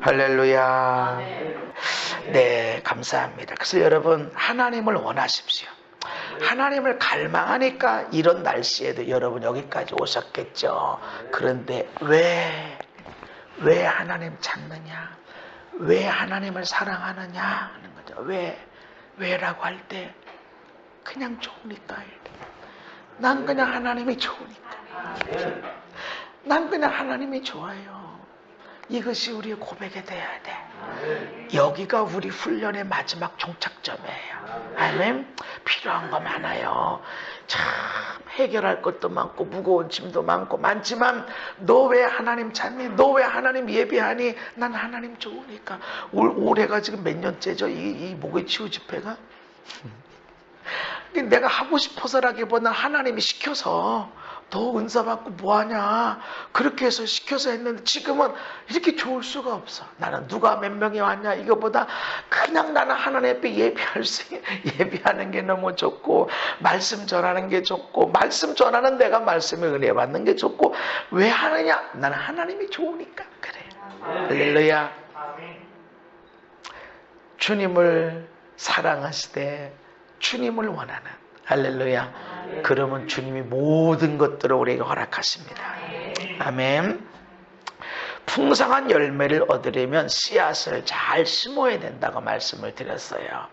할렐루야. 네, 감사합니다. 그래서 여러분, 하나님을 원하십시오. 하나님을 갈망하니까 이런 날씨에도 여러분 여기까지 오셨겠죠. 그런데 왜 하나님 찾느냐? 왜 하나님을 사랑하느냐 하는 거죠. 왜라고 할 때 그냥 좋으니까. 난 그냥 하나님이 좋으니까. 난 그냥 하나님이 좋아요. 이것이 우리의 고백이 돼야 돼. 여기가 우리 훈련의 마지막 종착점이에요. 아멘. 필요한 거 많아요. 참 해결할 것도 많고 무거운 짐도 많지만 너 왜 하나님 찾니? 너 왜 하나님 예배하니? 난 하나님 좋으니까. 올해가 지금 몇 년째죠? 이 목의 치유 집회가? 내가 하고 싶어서라기보다는 하나님이 시켜서 더 은사 받고 뭐하냐 그렇게 해서 시켜서 했는데 지금은 이렇게 좋을 수가 없어. 나는 누가 몇 명이 왔냐 이거보다 그냥 나는 하나님 앞에 예배하는 게 너무 좋고 말씀 전하는 게 좋고 말씀 전하는 내가 말씀에 은혜 받는 게 좋고 왜 하느냐? 나는 하나님이 좋으니까 그래. 할렐루야. 주님을 사랑하시되 주님을 원하는 할렐루야. 그러면 주님이 모든 것들을 우리에게 허락하십니다. 아멘. 풍성한 열매를 얻으려면 씨앗을 잘 심어야 된다고 말씀을 드렸어요.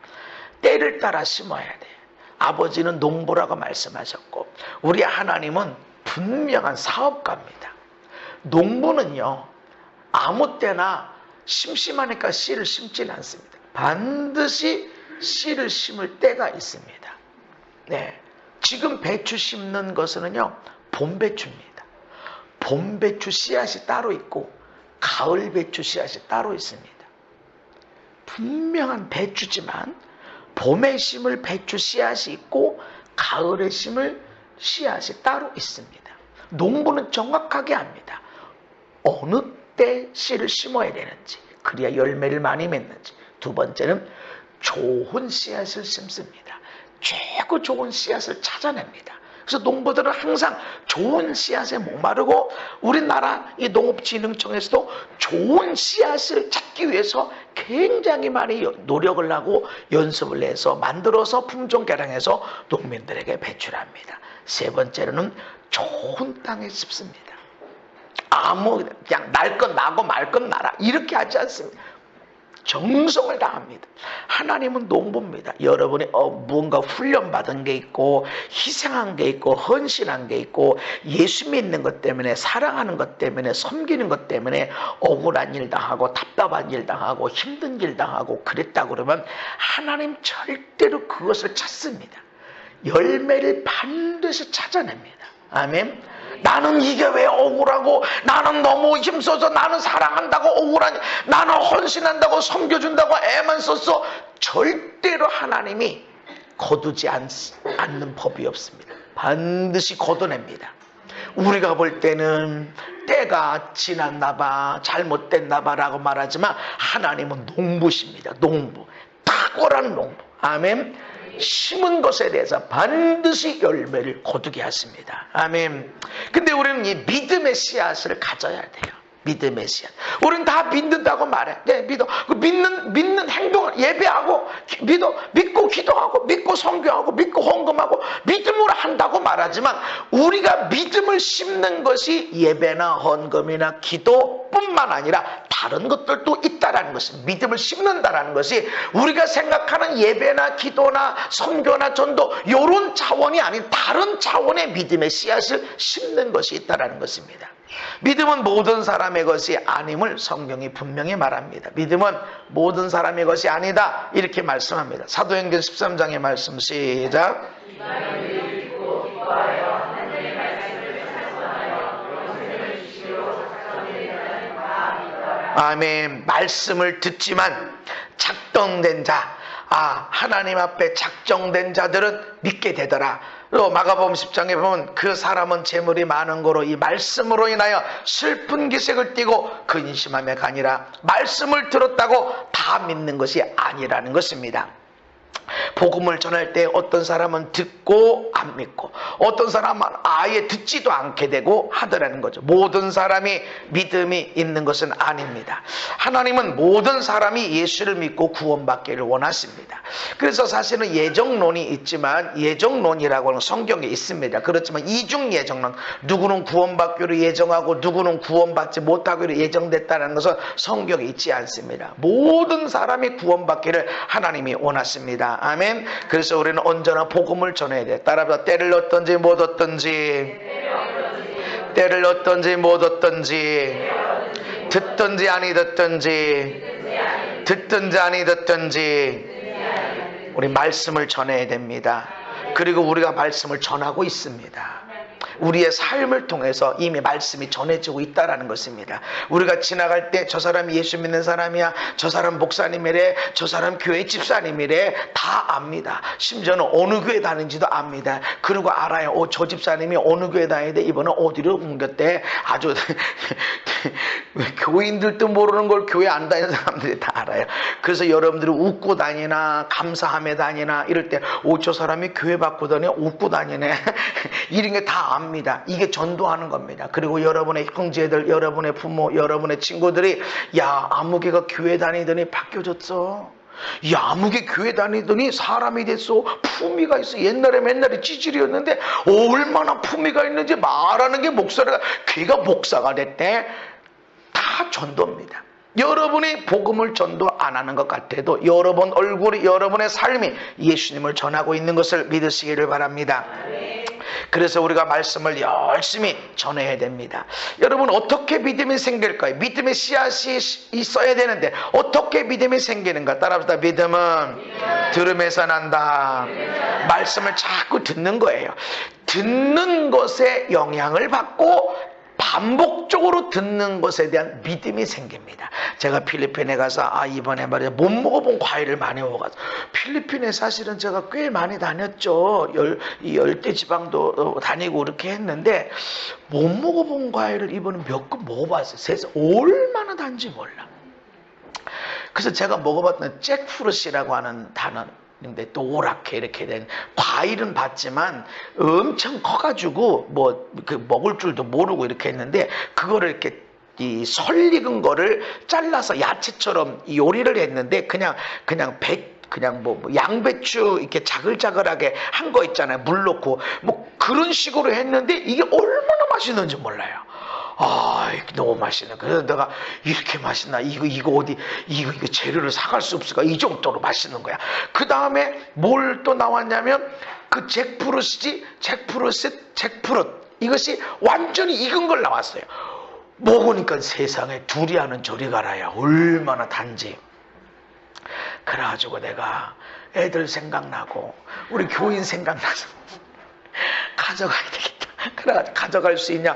때를 따라 심어야 돼. 아버지는 농부라고 말씀하셨고 우리 하나님은 분명한 사업가입니다. 농부는요 아무 때나 심심하니까 씨를 심지는 않습니다. 반드시 씨를 심을 때가 있습니다. 네, 지금 배추 심는 것은요 봄배추입니다. 봄배추 씨앗이 따로 있고 가을 배추 씨앗이 따로 있습니다. 분명한 배추지만 봄에 심을 배추 씨앗이 있고 가을에 심을 씨앗이 따로 있습니다. 농부는 정확하게 압니다. 어느 때 씨를 심어야 되는지 그래야 열매를 많이 맺는지. 두 번째는 좋은 씨앗을 심습니다. 최고 좋은 씨앗을 찾아냅니다. 그래서 농부들은 항상 좋은 씨앗에 목마르고 우리나라 이 농업진흥청에서도 좋은 씨앗을 찾기 위해서 굉장히 많이 노력을 하고 연습을 해서 만들어서 품종 개량해서 농민들에게 배출합니다. 세 번째로는 좋은 땅에 심습니다. 그냥 날 건 나고 말 건 나라 이렇게 하지 않습니다. 정성을 다합니다. 하나님은 농부입니다. 여러분이 무언가 훈련받은 게 있고 희생한 게 있고 헌신한 게 있고 예수 믿는 것 때문에 사랑하는 것 때문에 섬기는 것 때문에 억울한 일 당하고 답답한 일 당하고 힘든 일 당하고 그랬다 그러면 하나님 절대로 그것을 찾습니다. 열매를 반드시 찾아냅니다. 아멘. 나는 이게 왜 억울하고 나는 너무 힘써서 나는 사랑한다고 억울하니 나는 헌신한다고 섬겨준다고 애만 썼어. 절대로 하나님이 거두지 않는 법이 없습니다. 반드시 걷어냅니다. 우리가 볼 때는 때가 지났나 봐 잘못됐나 봐라고 말하지만 하나님은 농부십니다. 농부 탁월한 농부. 아멘. 심은 것에 대해서 반드시 열매를 거두게 하십니다. 아멘. 근데 우리는 이 믿음의 씨앗을 가져야 돼요. 믿음의 씨앗. 우리는 다 믿는다고 말해. 네, 믿어. 믿는 행동을 예배하고 믿고 기도하고 믿고 선교하고 믿고 헌금하고 믿음으로 한다고 말하지만 우리가 믿음을 심는 것이 예배나 헌금이나 기도뿐만 아니라 다른 것들도 있다라는 것은 믿음을 심는다라는 것이 우리가 생각하는 예배나 기도나 선교나 전도 이런 차원이 아닌 다른 차원의 믿음의 씨앗을 심는 것이 있다라는 것입니다. 믿음은 모든 사람의 것이 아님을 성경이 분명히 말합니다. 믿음은 모든 사람의 것이 아니다 이렇게 말씀합니다. 사도행전 13장의 말씀 시작. 아멘. 말씀을 듣지만 작정된 자, 하나님 앞에 작정된 자들은 믿게 되더라. 또 마가복음 10장에 보면 그 사람은 재물이 많은 거로 이 말씀으로 인하여 슬픈 기색을 띠고 근심함에 가니라. 말씀을 들었다고 다 믿는 것이 아니라는 것입니다. 복음을 전할 때 어떤 사람은 듣고 안 믿고 어떤 사람은 아예 듣지도 않게 되고 하더라는 거죠. 모든 사람이 믿음이 있는 것은 아닙니다. 하나님은 모든 사람이 예수를 믿고 구원받기를 원하십니다. 그래서 사실은 예정론이 있지만, 예정론이라고 하는 성경에 있습니다. 그렇지만 이중 예정론, 누구는 구원받기로 예정하고 누구는 구원받지 못하기로 예정됐다는 것은 성경에 있지 않습니다. 모든 사람이 구원받기를 하나님이 원하십니다. 아멘. 그래서 우리는 언제나 복음을 전해야 돼. 따라서 때를 얻든지 못 얻든지, 때를 얻든지 못 얻든지, 듣든지 아니 듣든지, 듣든지 아니 듣든지 우리 말씀을 전해야 됩니다. 그리고 우리가 말씀을 전하고 있습니다. 우리의 삶을 통해서 이미 말씀이 전해지고 있다는 것입니다. 우리가 지나갈 때 저 사람이 예수 믿는 사람이야, 저 사람 목사님이래, 저 사람 교회 집사님이래 다 압니다. 심지어는 어느 교회 다니는지도 압니다. 그리고 알아요. 저 집사님이 어느 교회 다니는데 이번에 어디로 옮겼대. 아주 교인들도 모르는 걸 교회 안 다니는 사람들이 다 알아요. 그래서 여러분들이 웃고 다니나 감사하며 다니나 이럴 때 저 사람이 교회 바꾸더니 웃고 다니네 이런 게 다 압니다. 이게 전도하는 겁니다. 그리고 여러분의 형제들, 여러분의 부모, 여러분의 친구들이 야 아무개가 교회 다니더니 바뀌어졌어. 야 아무개 교회 다니더니 사람이 됐어. 품위가 있어. 옛날에 찌질이었는데 얼마나 품위가 있는지 말하는 게 목소리가, 걔가 목사가 됐대. 다 전도입니다. 여러분이 복음을 전도 안 하는 것 같아도 여러분 얼굴이, 여러분의 삶이 예수님을 전하고 있는 것을 믿으시기를 바랍니다. 그래서 우리가 말씀을 열심히 전해야 됩니다. 여러분 어떻게 믿음이 생길까요? 믿음의 씨앗이 있어야 되는데 어떻게 믿음이 생기는가? 따라합시다. 믿음은 들음에서 난다. 말씀을 자꾸 듣는 거예요. 듣는 것에 영향을 받고 반복적으로 듣는 것에 대한 믿음이 생깁니다. 제가 필리핀에 가서 이번에 말이야 못 먹어본 과일을 많이 먹어서, 필리핀에 사실은 제가 꽤 많이 다녔죠. 열대 지방도 다니고 그렇게 했는데 못 먹어본 과일을 이번에 몇 개 먹어봤어요. 세상 얼마나 단지 몰라. 그래서 제가 먹어봤던 잭프루시라고 하는 단어, 근데 노랗게 이렇게 된 과일은 봤지만 엄청 커가지고 먹을 줄도 모르고 이렇게 했는데, 그거를 이렇게 이 설익은 거를 잘라서 야채처럼 요리를 했는데 그냥 양배추 이렇게 자글자글하게 한 거 있잖아요. 물 넣고 그런 식으로 했는데 이게 얼마나 맛있는지 몰라요. 너무 맛있네. 그래서 내가 이렇게 맛있나? 이거 어디, 이거 재료를 사갈 수 없을까? 이 정도로 맛있는 거야. 그 다음에 뭘 또 나왔냐면 그 잭프루트. 이것이 완전히 익은 걸 나왔어요. 먹으니까 세상에 둘이 하는 저리 가라야. 얼마나 단지. 그래가지고 내가 애들 생각나고 우리 교인 생각나서 가져가야 되겠다. 그래 가져갈 수 있냐?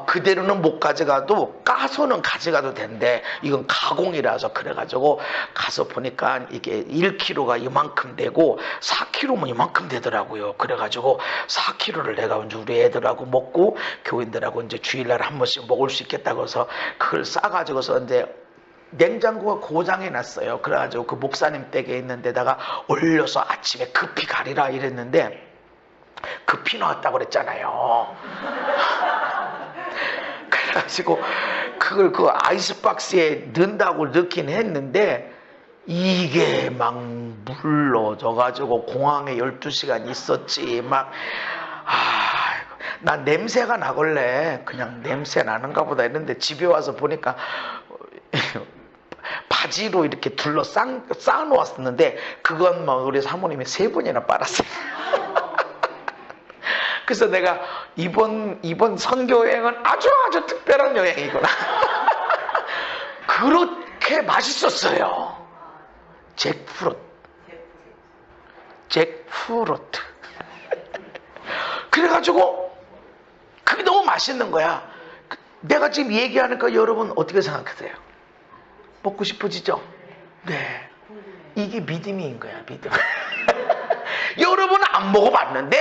그대로는 못 가져가도 까서는 가져가도 된대. 이건 가공이라서. 그래가지고 가서 보니까 이게 1kg가 이만큼 되고 4kg면 이만큼 되더라고요. 그래가지고 4kg를 내가 우리 애들하고 먹고 교인들하고 이제 주일날 한 번씩 먹을 수 있겠다고 해서 그걸 싸가지고서 이제 냉장고가 고장이 났어요. 그래가지고 그 목사님 댁에 있는 데다가 올려서 아침에 급히 가리라 이랬는데 급히 나왔다고 그랬잖아요. 그래가지고 그걸 그 아이스박스에 넣는다고 넣긴 했는데 이게 막 물러져가지고 공항에 12시간 있었지. 난 냄새가 나걸래. 그냥 냄새 나는가 보다 했는데 집에 와서 보니까 바지로 이렇게 둘러 쌓아놓았었는데 그건 우리 사모님이 3번이나 빨았어요. 그래서 내가 이번 선교 여행은 아주 특별한 여행이구나. 그렇게 맛있었어요. 잭프루트. 그래가지고 그게 너무 맛있는 거야. 내가 지금 얘기하니까 여러분 어떻게 생각하세요? 먹고 싶어지죠? 네. 이게 믿음인 거야, 믿음. 여러분은 안 먹어봤는데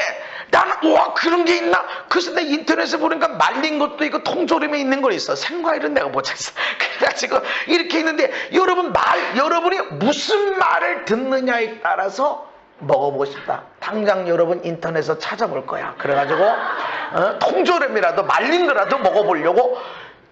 나는 와 그런 게 있나? 그래서 내가 인터넷에 보니까 말린 것도 있고 통조림에 있는 거 있어. 생과일은 내가 못 찾았어. 그래가지고 이렇게 있는데 여러분이 무슨 말을 듣느냐에 따라서 먹어보고 싶다. 당장 여러분 인터넷에서 찾아볼 거야. 그래가지고 통조림이라도 말린 거라도 먹어보려고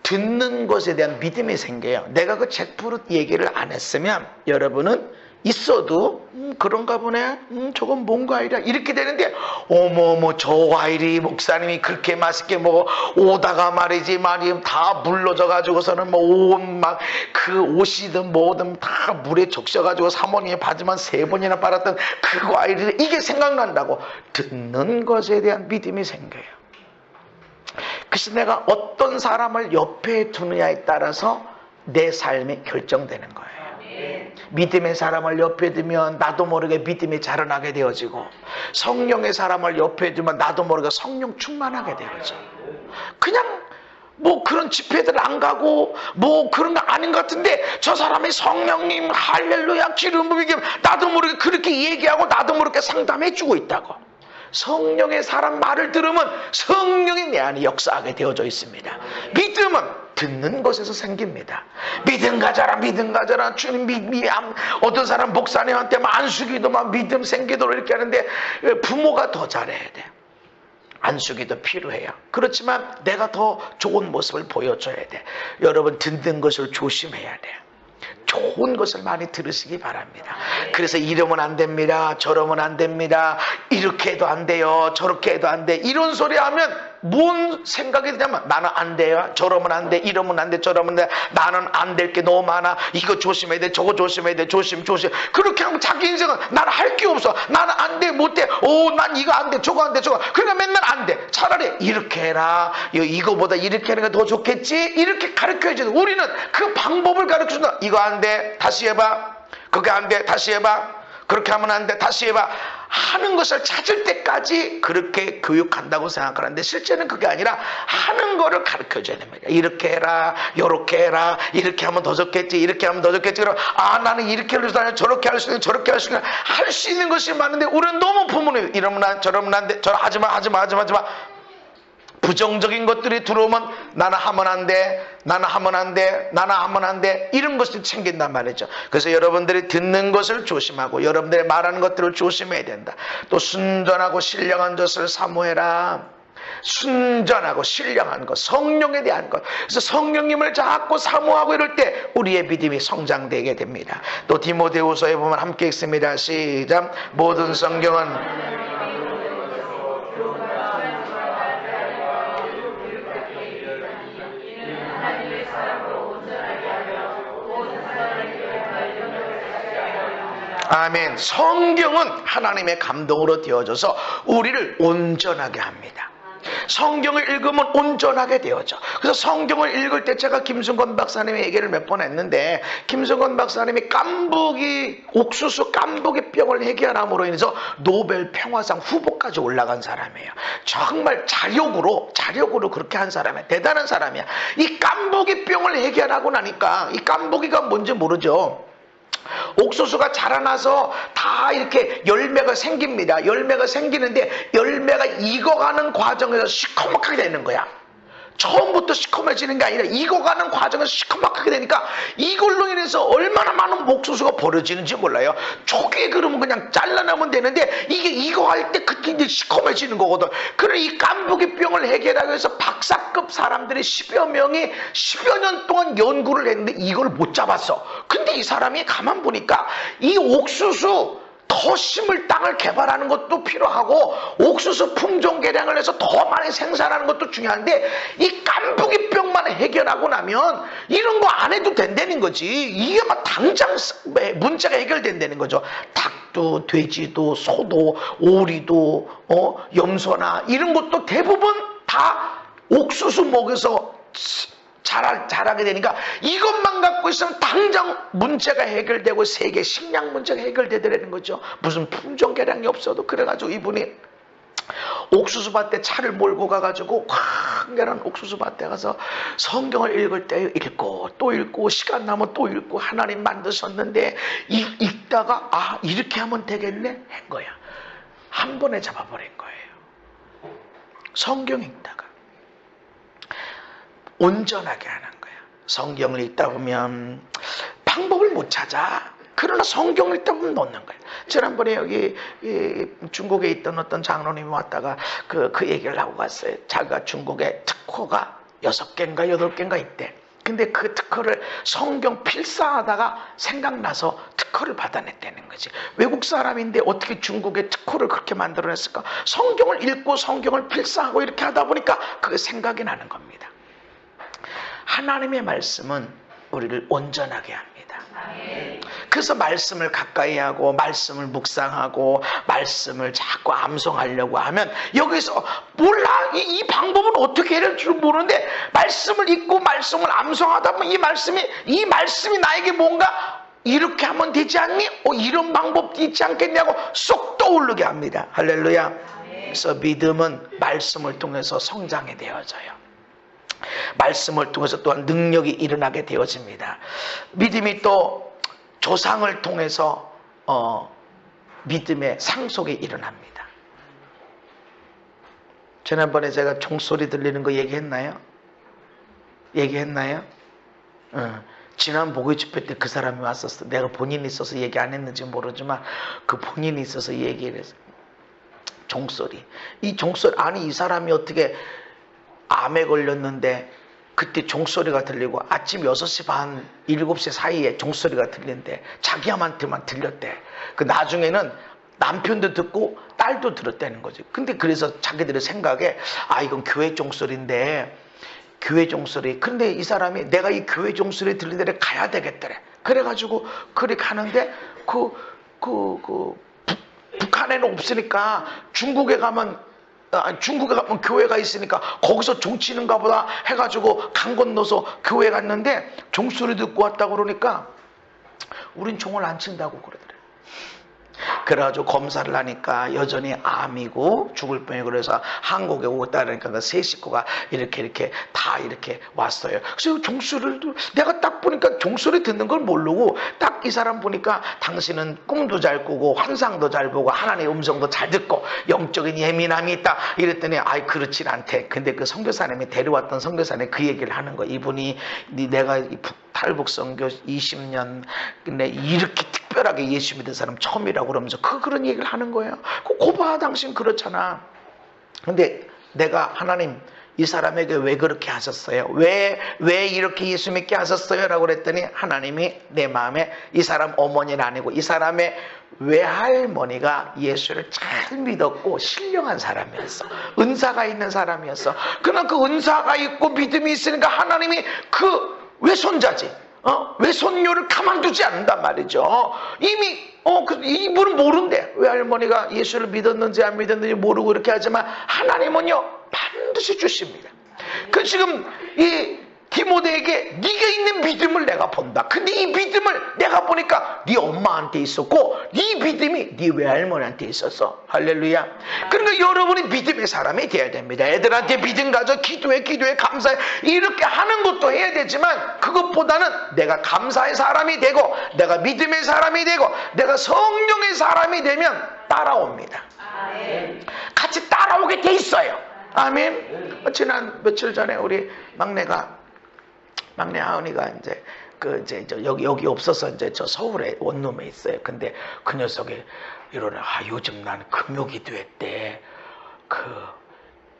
듣는 것에 대한 믿음이 생겨요. 내가 그 잭프루트 얘기를 안 했으면 여러분은 있어도 그런가 보네, 저건 뭔 과일이야 이렇게 되는데, 어머머 저 과일이 목사님이 그렇게 맛있게 먹어 오다가 말이지 다 물러져 가지고서는 뭐 옷 막 그 옷이든 뭐든 다 물에 적셔 가지고 사모님의 바지만 3번이나 빨았던 그 과일이 이게 생각난다고 듣는 것에 대한 믿음이 생겨요. 그래서 내가 어떤 사람을 옆에 두느냐에 따라서 내 삶이 결정되는 거예요. 믿음의 사람을 옆에 두면 나도 모르게 믿음이 자라나게 되어지고, 성령의 사람을 옆에 두면 나도 모르게 성령 충만하게 되어져. 그냥 뭐 그런 집회들 안 가고 뭐 그런 거 아닌 것 같은데 저 사람이 성령님 할렐루야 기름 부으게 나도 모르게 그렇게 얘기하고 나도 모르게 상담해 주고 있다고. 성령의 사람 말을 들으면 성령이 내 안에 역사하게 되어져 있습니다. 믿음은 듣는 것에서 생깁니다. 믿음 가져라 믿음 가져라 주님 어떤 사람 목사님한테 안수기도 막 믿음 생기도록 이렇게 하는데 부모가 더 잘해야 돼. 안수기도 필요해요. 그렇지만 내가 더 좋은 모습을 보여줘야 돼. 여러분 듣는 것을 조심해야 돼. 좋은 것을 많이 들으시기 바랍니다. 그래서 이러면 안 됩니다. 저러면 안 됩니다. 이렇게 해도 안 돼요. 저렇게 해도 안 돼. 이런 소리 하면 뭔 생각이 드냐면 나는 안 돼요. 저러면 안 돼. 이러면 안 돼. 저러면 안 돼. 나는 안 될 게 너무 많아. 이거 조심해야 돼. 저거 조심해야 돼. 조심. 그렇게 하면 자기 인생은 나는 할 게 없어. 나는 안 돼. 못 돼. 난 이거 안 돼. 저거 안 돼. 저거. 그러니까 맨날 안 돼. 차라리 이렇게 해라. 이거보다 이렇게 하는 게 더 좋겠지. 이렇게 가르쳐야지. 우리는 그 방법을 가르쳐준다. 이거 안 돼. 다시 해봐. 그게 안 돼. 다시 해봐. 그렇게 하면 안 돼. 다시 해봐. 하는 것을 찾을 때까지 그렇게 교육한다고 생각하는데 실제는 그게 아니라 하는 거를 가르쳐줘야 됩니다. 이렇게 해라. 요렇게 해라. 이렇게 하면 더 좋겠지. 이렇게 하면 더 좋겠지. 그럼 나는 이렇게 할 수 있는 저렇게 할 수 있는 저렇게 할 수 있는 할 수 있는 것이 많은데 우리는 너무 부모님 이러면 안 저러면 안 돼. 저러 하지마. 부정적인 것들이 들어오면 나는 하면 안 돼. 나는 하면 안 돼. 나는 하면 안 돼. 이런 것들이 챙긴단 말이죠. 그래서 여러분들이 듣는 것을 조심하고 여러분들이 말하는 것들을 조심해야 된다. 또 순전하고 신령한 것을 사모해라. 순전하고 신령한 것, 성령에 대한 것. 그래서 성령님을 자꾸 사모하고 이럴 때 우리의 믿음이 성장되게 됩니다. 또 디모데후서에 보면 함께 읽습니다. 시작. 모든 성경은 아멘. 성경은 하나님의 감동으로 되어져서 우리를 온전하게 합니다. 성경을 읽으면 온전하게 되어져. 그래서 성경을 읽을 때 제가 김승건 박사님의 얘기를 몇 번 했는데, 김승건 박사님이 옥수수 깐부기 병을 해결함으로 인해서 노벨 평화상 후보까지 올라간 사람이에요. 정말 자력으로 그렇게 한 사람이야. 대단한 사람이야. 이 깐부기 병을 해결하고 나니까, 이 깐부기가 뭔지 모르죠. 옥수수가 자라나서 다 이렇게 열매가 생깁니다. 열매가 생기는데 열매가 익어가는 과정에서 시커멓게 되는 거야. 처음부터 시커매지는 게 아니라 익어가는 과정에서 시커멓게 되니까 이걸로 인해서 얼마나 많은 옥수수가 버려지는지 몰라요. 초기에 그러면 그냥 잘라내면 되는데 이게 익어갈 때 그때 이제 시커매지는 거거든. 그래 이 깐부기병을 해결하기 위해서 박사급 사람들이 10여 명이 10여 년 동안 연구를 했는데 이걸 못 잡았어. 근데 이 사람이 가만 보니까 이 옥수수 더 심을 땅을 개발하는 것도 필요하고 옥수수 품종 개량을 해서 더 많이 생산하는 것도 중요한데 이 깐부기병만 해결하고 나면 이런 거 안 해도 된다는 거지. 이게 막 당장 문제가 해결된다는 거죠. 닭도 돼지도 소도 오리도 염소나 이런 것도 대부분 다 옥수수 먹여서 자라게 되니까 이것만 갖고 있으면 당장 문제가 해결되고 세계 식량 문제가 해결되더라는 거죠. 무슨 품종 개량이 없어도. 그래가지고 이분이 옥수수밭에 차를 몰고 가가지고 황결한 옥수수밭에 가서 성경을 읽을 때 읽고 또 읽고 시간 나면 또 읽고 하나님 만드셨는데 읽다가 이렇게 하면 되겠네 한 거야. 한 번에 잡아버린 거예요. 성경 읽다가 온전하게 하는 거야. 성경을 읽다 보면 방법을 못 찾아. 그러나 성경을 일단 놓는 거예요. 지난번에 여기 중국에 있던 어떤 장로님이 왔다가 그 얘기를 하고 갔어요. 자기가 중국에 특허가 6개인가 8개인가 있대. 근데 그 특허를 성경 필사하다가 생각나서 특허를 받아냈다는 거지. 외국 사람인데 어떻게 중국에 특허를 그렇게 만들어냈을까? 성경을 읽고 성경을 필사하고 이렇게 하다 보니까 그게 생각이 나는 겁니다. 하나님의 말씀은 우리를 온전하게 합니다. 그래서 말씀을 가까이 하고 말씀을 묵상하고 말씀을 자꾸 암송하려고 하면 여기서 몰라 이 방법은 어떻게 해야 될 줄 모르는데 말씀을 읽고 말씀을 암송하다 보면 이 말씀이 나에게 뭔가 이렇게 하면 되지 않니? 이런 방법도 있지 않겠냐고 쏙 떠오르게 합니다. 할렐루야. 그래서 믿음은 말씀을 통해서 성장이 되어져요. 말씀을 통해서 또한 능력이 일어나게 되어집니다. 믿음이 또 조상을 통해서 믿음의 상속이 일어납니다. 지난번에 제가 종소리 들리는 거 얘기했나요? 지난 목요 집회 때 그 사람이 왔었어. 내가 본인이 있어서 얘기 안 했는지 모르지만 그 본인이 있어서 얘기를 했어. 종소리. 이 종소리, 아니 이 사람이 어떻게 암에 걸렸는데 그때 종소리가 들리고 아침 6시 반, 7시 사이에 종소리가 들린대. 자기한테만 들렸대. 그 나중에는 남편도 듣고 딸도 들었다는 거지. 근데 그래서 자기들의 생각에 이건 교회 종소리인데 교회 종소리. 근데 이 사람이 내가 이 교회 종소리 들리는 데를 가야 되겠더래. 그래가지고 그래 가는데 북한에는 없으니까 중국에 가면 교회가 있으니까 거기서 종치는가 보다 해가지고 강 건너서 교회 갔는데 종소리 듣고 왔다고 그러니까 우린 종을 안 친다고 그러더래. 그래가지고 검사를 하니까 여전히 암이고 죽을 뻔해. 그래서 한국에 오다 그러니까 그 세 식구가 이렇게 다 이렇게 왔어요. 그래서 종소리를 내가 딱 보니까 종소리 듣는 걸 모르고 딱 이 사람 보니까 당신은 꿈도 잘 꾸고 환상도 잘 보고 하나님의 음성도 잘 듣고 영적인 예민함이 있다 이랬더니 그렇진 않대. 근데 그 선교사님이 데려왔던 선교사님이 그 얘기를 하는 거야. 이분이 내가 탈북 선교 20년 근데 이렇게 특별하게 예수 믿은 사람 처음이라고 그러면서 그런 얘기를 하는 거예요. 고봐 당신 그렇잖아. 근데 내가 하나님 이 사람에게 왜 그렇게 하셨어요? 왜 이렇게 예수 믿게 하셨어요? 라고 그랬더니 하나님이 내 마음에 이 사람 어머니는 아니고 이 사람의 외할머니가 예수를 잘 믿었고 신령한 사람이었어. 은사가 있는 사람이었어. 그러나 그 은사가 있고 믿음이 있으니까 하나님이 그 외손자지 외손녀를 가만두지 않는단 말이죠. 이미 이분은 모른대. 외할머니가 예수를 믿었는지 안 믿었는지 모르고 이렇게 하지만 하나님은요 반드시 주십니다. 그 지금 이 디모데에게 네가 있는 믿음을 내가 본다. 근데 이 믿음을 내가 보니까 네 엄마한테 있었고 네 믿음이 네 외할머니한테 있었어. 할렐루야. 그러니까 여러분이 믿음의 사람이 돼야 됩니다. 애들한테 믿음 가져 기도해 감사해 이렇게 하는 것도 해야 되지만 그것보다는 내가 감사의 사람이 되고 내가 믿음의 사람이 되고 내가 성령의 사람이 되면 따라옵니다. 같이 따라오게 돼 있어요. 아멘. 지난 며칠 전에 우리 막내 하은이가 이제 여기 없어서 이제 저 서울에 원룸에 있어요. 근데 그 녀석이 이러네. 요즘 난 금요기도회 때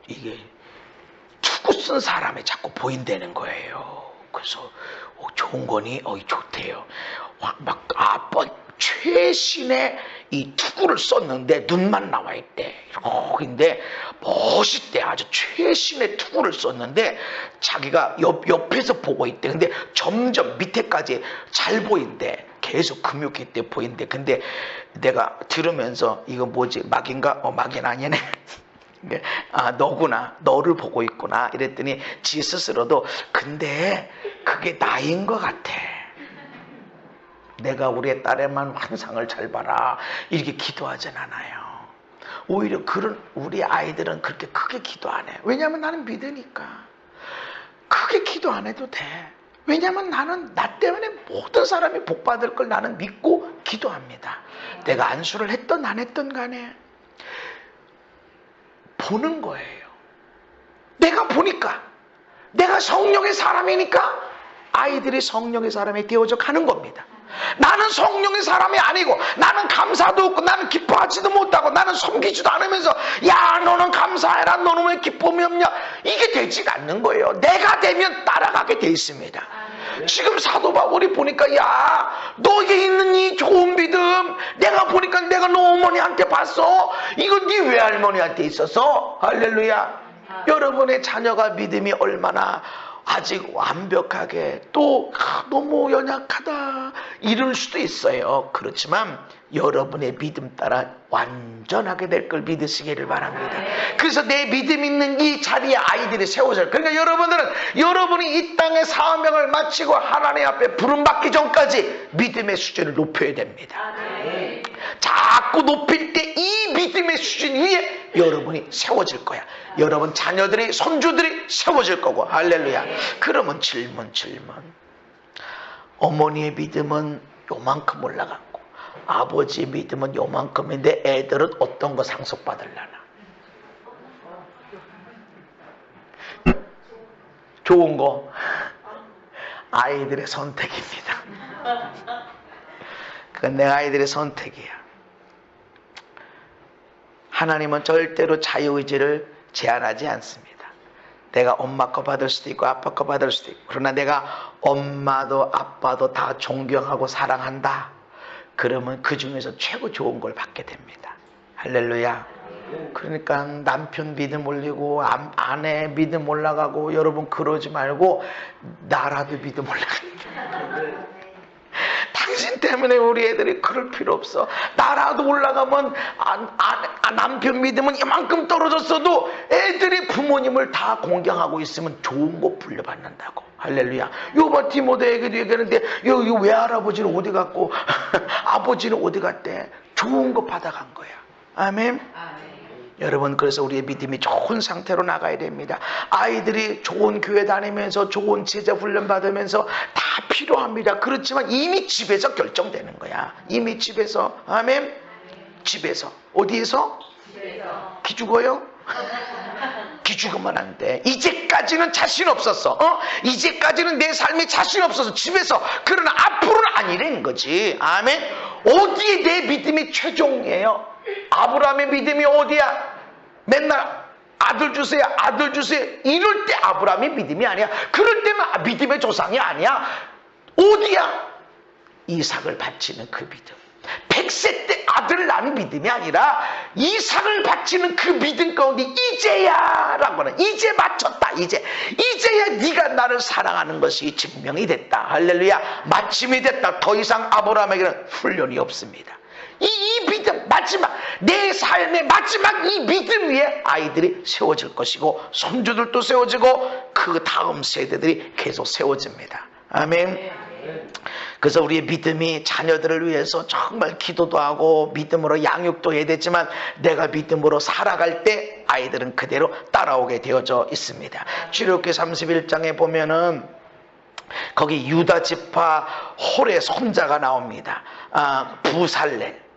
이게 투구 쓴 사람이 자꾸 보인다는 거예요. 그래서 좋은 거니? 좋대요. 최신의 이 투구를 썼는데 눈만 나와 있대. 근데 멋있대. 아주 최신의 투구를 썼는데 자기가 옆에서 보고 있대. 근데 점점 밑에까지 잘 보인대. 계속 금요기 때 보인대. 근데 내가 들으면서 이거 뭐지? 막인가? 막인 아니네. 너구나. 너를 보고 있구나. 이랬더니 지 스스로도 근데 그게 나인 것 같아. 내가 우리의 딸에만 환상을 잘 봐라 이렇게 기도하진 않아요. 오히려 우리 아이들은 그렇게 크게 기도 안 해. 왜냐하면 나는 믿으니까. 크게 기도 안 해도 돼. 왜냐하면 나는 나 때문에 모든 사람이 복 받을 걸 나는 믿고 기도합니다. 내가 안수를 했던 안 했던 간에 보는 거예요. 내가 보니까 내가 성령의 사람이니까 아이들이 성령의 사람이 되어져 가는 겁니다. 나는 성령의 사람이 아니고, 나는 감사도 없고, 나는 기뻐하지도 못하고, 나는 섬기지도 않으면서 야 너는 감사해라, 너는 왜 기쁨이 없냐, 이게 되지가 않는 거예요. 내가 되면 따라가게 돼 있습니다. 지금 사도 바울이 보니까 야 너에게 있는 이 좋은 믿음, 내가 보니까 내가 너 어머니한테 봤어. 이거 네 외할머니한테 있어서. 할렐루야. 여러분의 자녀가 믿음이 얼마나 아직 완벽하게, 또 너무 연약하다 이럴 수도 있어요. 그렇지만 여러분의 믿음 따라 완전하게 될 걸 믿으시기를 바랍니다. 그래서 내 믿음 있는 이 자리에 아이들이 세워져요. 그러니까 여러분들은 여러분이 이 땅의 사명을 마치고 하나님 앞에 부름받기 전까지 믿음의 수준을 높여야 됩니다. 자꾸 높일 때 이 믿음의 수준 위에 여러분이 세워질 거야. 여러분 자녀들이, 손주들이 세워질 거고. 할렐루야. 그러면 질문. 어머니의 믿음은 요만큼 올라갔고 아버지의 믿음은 요만큼인데 애들은 어떤 거 상속받으려나? 좋은 거. 아이들의 선택입니다. 그건 내 아이들의 선택이야. 하나님은 절대로 자유의지를 제한하지 않습니다. 내가 엄마 거 받을 수도 있고 아빠 거 받을 수도 있고, 그러나 내가 엄마도 아빠도 다 존경하고 사랑한다. 그러면 그 중에서 최고 좋은 걸 받게 됩니다. 할렐루야. 그러니까 남편 믿음 올리고 아내 믿음 올라가고, 여러분 그러지 말고 나라도 믿음 올라갑니다. 당신 때문에 우리 애들이 그럴 필요 없어. 나라도 올라가면 남편 믿음은 이만큼 떨어졌어도 애들이 부모님을 다 공경하고 있으면 좋은 거 불려받는다고. 할렐루야. 요번 디모데에게도 얘기하는데 요 외할아버지는 어디 갔고 아버지는 어디 갔대. 좋은 거 받아간 거야. 아멘. 여러분, 그래서 우리의 믿음이 좋은 상태로 나가야 됩니다. 아이들이 좋은 교회 다니면서 좋은 제자 훈련 받으면서 다 필요합니다. 그렇지만 이미 집에서 결정되는 거야. 이미 집에서. 아멘. 집에서. 어디에서? 집에서. 기죽어요? 기죽으면 안 돼. 이제까지는 자신 없었어. 이제까지는 내 삶에 자신 없어서 집에서. 그러나 앞으로는 아니라는 거지. 아멘. 어디에 내 믿음이 최종이에요? 아브라함의 믿음이 어디야? 맨날 아들 주세요, 아들 주세요 이럴 때 아브라함이 믿음이 아니야. 그럴 때는 믿음의 조상이 아니야. 어디야? 이삭을 바치는 그 믿음. 100세 때 아들을 낳은 믿음이 아니라 이삭을 바치는 그 믿음 가운데 이제야 라고 하는, 이제 맞췄다. 이제야 네가 나를 사랑하는 것이 증명이 됐다. 할렐루야. 마침이 됐다. 더 이상 아브라함에게는 훈련이 없습니다. 이 믿음, 마지막, 내 삶의 마지막 이 믿음 위에 아이들이 세워질 것이고, 손주들도 세워지고, 그 다음 세대들이 계속 세워집니다. 아멘. 그래서 우리의 믿음이 자녀들을 위해서 정말 기도도 하고 믿음으로 양육도 해야 되지만, 내가 믿음으로 살아갈 때 아이들은 그대로 따라오게 되어져 있습니다. 출애굽기 31장에 보면은 거기 유다 지파 홀의 손자가 나옵니다. 부살렐.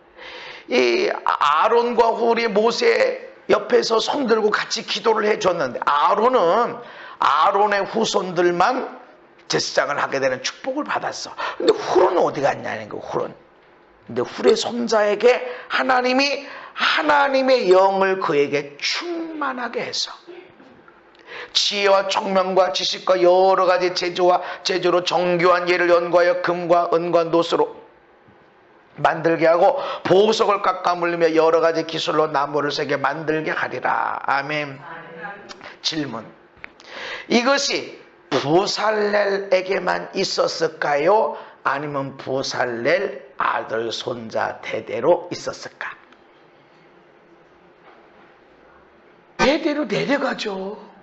이 아론과 홀이 모세 옆에서 손들고 같이 기도를 해줬는데, 아론의 후손들만 제사장을 하게 되는 축복을 받았어. 근데 훌은 어디 갔냐는 거. 근데 훌의 손자에게 하나님이 하나님의 영을 그에게 충만하게 해서 지혜와 총명과 지식과 여러 가지 제조로 정교한 예를 연구하여 금과 은과 노스로 만들게 하고, 보석을 깎아 물리며 여러 가지 기술로 나무를 새게 만들게 하리라. 아멘. 질문. 이것이 부살렐에게만 있었을까요? 아니면 부살렐 아들 손자 대대로 있었을까? 대대로 내려가죠.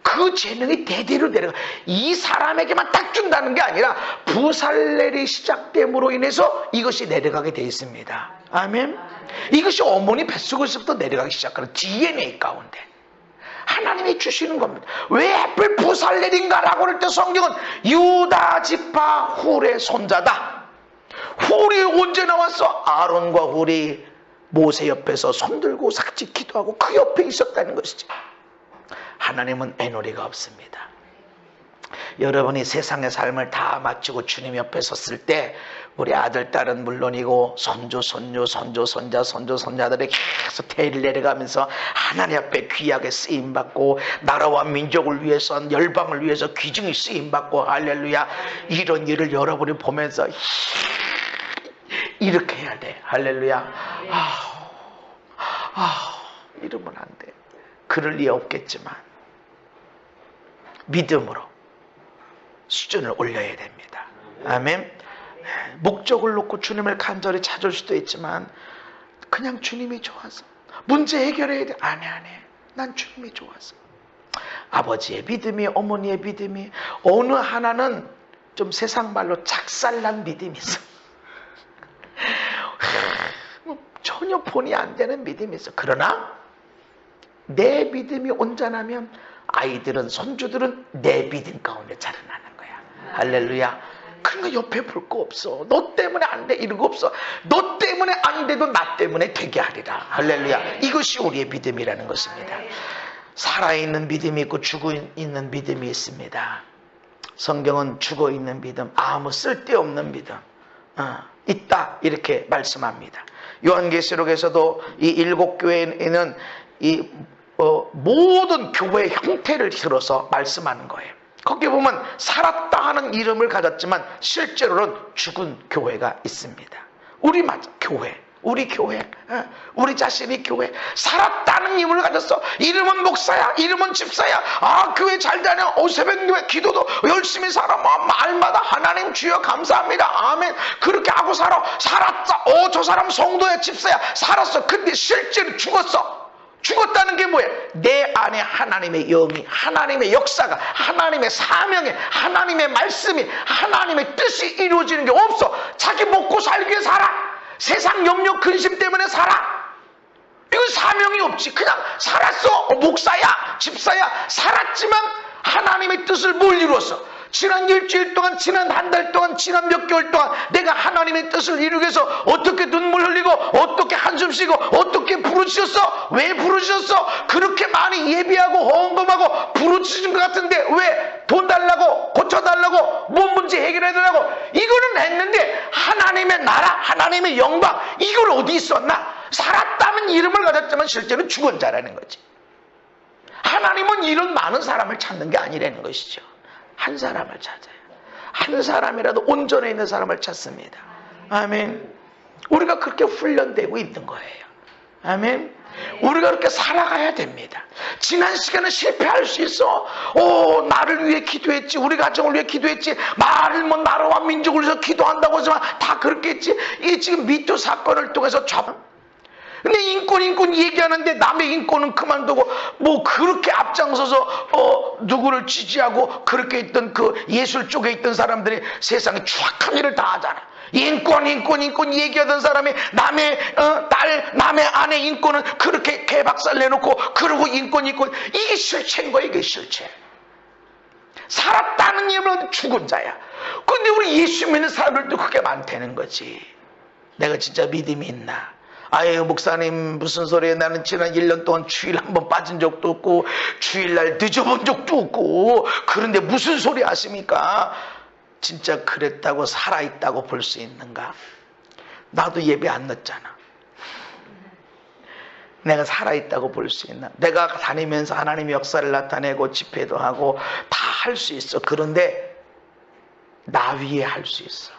그 재능이 대대로 내려가. 이 사람에게만 딱 준다는 게 아니라 부살렐이 시작됨으로 인해서 이것이 내려가게 되어 있습니다. 아멘. 이것이 어머니 뱃속에서부터 내려가기 시작하는 DNA 가운데 하나님이 주시는 겁니다. 왜 하필 부살렐인가라고 할 때 성경은 유다 지파 훌의 손자다. 훌이 언제 나왔어? 아론과 훌이 모세 옆에서 손들고 같이 기도하고 그 옆에 있었다는 것이지. 하나님은 애놀이가 없습니다. 여러분이 세상의 삶을 다 마치고 주님 옆에 섰을 때 우리 아들, 딸은 물론이고 손주, 손녀, 손주, 손자, 손주, 손자들이 계속 태를 내려가면서 하나님 앞에 귀하게 쓰임받고 나라와 민족을 위해서 열방을 위해서 귀중히 쓰임받고 할렐루야. 이런 일을 여러분이 보면서 이렇게 해야 돼. 할렐루야. 이러면 안 돼. 그럴 리 없겠지만 믿음으로 수준을 올려야 됩니다. 아멘. 목적을 놓고 주님을 간절히 찾을 수도 있지만 그냥 주님이 좋아서 문제 해결해야 돼. 안 해. 난 주님이 좋아서. 아버지의 믿음이, 어머니의 믿음이, 어느 하나는 좀 세상 말로 작살난 믿음이 있어. 전혀 본이 안 되는 믿음이 있어. 그러나 내 믿음이 온전하면 아이들은, 손주들은 내 믿음 가운데 자라나는 거야. 할렐루야. 그러니까 옆에 볼 거 없어. 너 때문에 안 돼 이런 거 없어. 너 때문에 안 돼도 나 때문에 되게 하리라. 할렐루야. 이것이 우리의 믿음이라는 것입니다. 살아있는 믿음이 있고 죽어있는 믿음이 있습니다. 성경은 죽어있는 믿음, 아무 쓸데없는 믿음 있다 이렇게 말씀합니다. 요한계시록에서도 이 7교회에는 이 모든 교회의 형태를 들어서 말씀하는 거예요. 거기 보면 살았다 하는 이름을 가졌지만 실제로는 죽은 교회가 있습니다. 우리 맞아, 교회. 우리 교회, 우리 자신이 교회. 살았다는 이름을 가졌어. 이름은 목사야, 이름은 집사야. 교회 잘 다녀. 새벽교회 기도도 열심히 살아. 말마다 하나님 주여 감사합니다. 아멘. 그렇게 하고 살아. 살았다. 저 사람 성도야, 집사야. 살았어. 근데 실제로 죽었어. 죽었다는 게 뭐예요? 내 안에 하나님의 영이, 하나님의 역사가, 하나님의 사명이, 하나님의 말씀이, 하나님의 뜻이 이루어지는 게 없어. 자기 먹고 살기 위해 살아. 세상 염려 근심 때문에 살아. 이건 사명이 없지. 그냥 살았어. 목사야, 집사야. 살았지만 하나님의 뜻을 못 이루었어. 지난 일주일 동안, 지난 한 달 동안, 지난 몇 개월 동안 내가 하나님의 뜻을 이루기 위해서 어떻게 눈물 흘리고, 어떻게 한숨 쉬고, 어떻게 부르짖었어? 왜 부르짖었어? 그렇게 많이 예비하고 헌금하고 부르짖은 것 같은데 왜 돈 달라고, 고쳐달라고, 뭔 문제 해결해달라고 이거는 했는데 하나님의 나라, 하나님의 영광 이걸 어디 있었나? 살았다는 이름을 가졌지만 실제로 죽은 자라는 거지. 하나님은 이런 많은 사람을 찾는 게 아니라는 것이죠. 한 사람을 찾아요. 한 사람이라도 온전해 있는 사람을 찾습니다. 아멘. 우리가 그렇게 훈련되고 있는 거예요. 아멘. 우리가 그렇게 살아가야 됩니다. 지난 시간에 실패할 수 있어. 나를 위해 기도했지, 우리 가정을 위해 기도했지, 나라와 민족을 위해서 기도한다고 하지만 다 그렇게 했지. 이게 지금 미투 사건을 통해서 근데 인권 얘기하는데 남의 인권은 그만두고 그렇게 앞장서서 누구를 지지하고 그렇게 있던 그 예술 쪽에 있던 사람들이 세상에 추악한 일을 다 하잖아. 인권 얘기하던 사람이 남의 딸, 남의 아내 인권은 그렇게 개박살 내놓고 그러고 인권 이게 실체인 거야. 이게 실체. 살았다는 이름으로 죽은 자야. 근데 우리 예수 믿는 사람들도 그게 많다는 거지. 내가 진짜 믿음이 있나? 아유, 목사님 무슨 소리예요? 나는 지난 1년 동안 주일 한번 빠진 적도 없고 주일날 늦어본 적도 없고 그런데 무슨 소리 하십니까? 진짜 그랬다고 살아있다고 볼 수 있는가? 나도 예배 안 넣었잖아. 내가 살아있다고 볼 수 있나? 내가 다니면서 하나님의 역사를 나타내고 집회도 하고 다 할 수 있어. 그런데 나 위에 할 수 있어.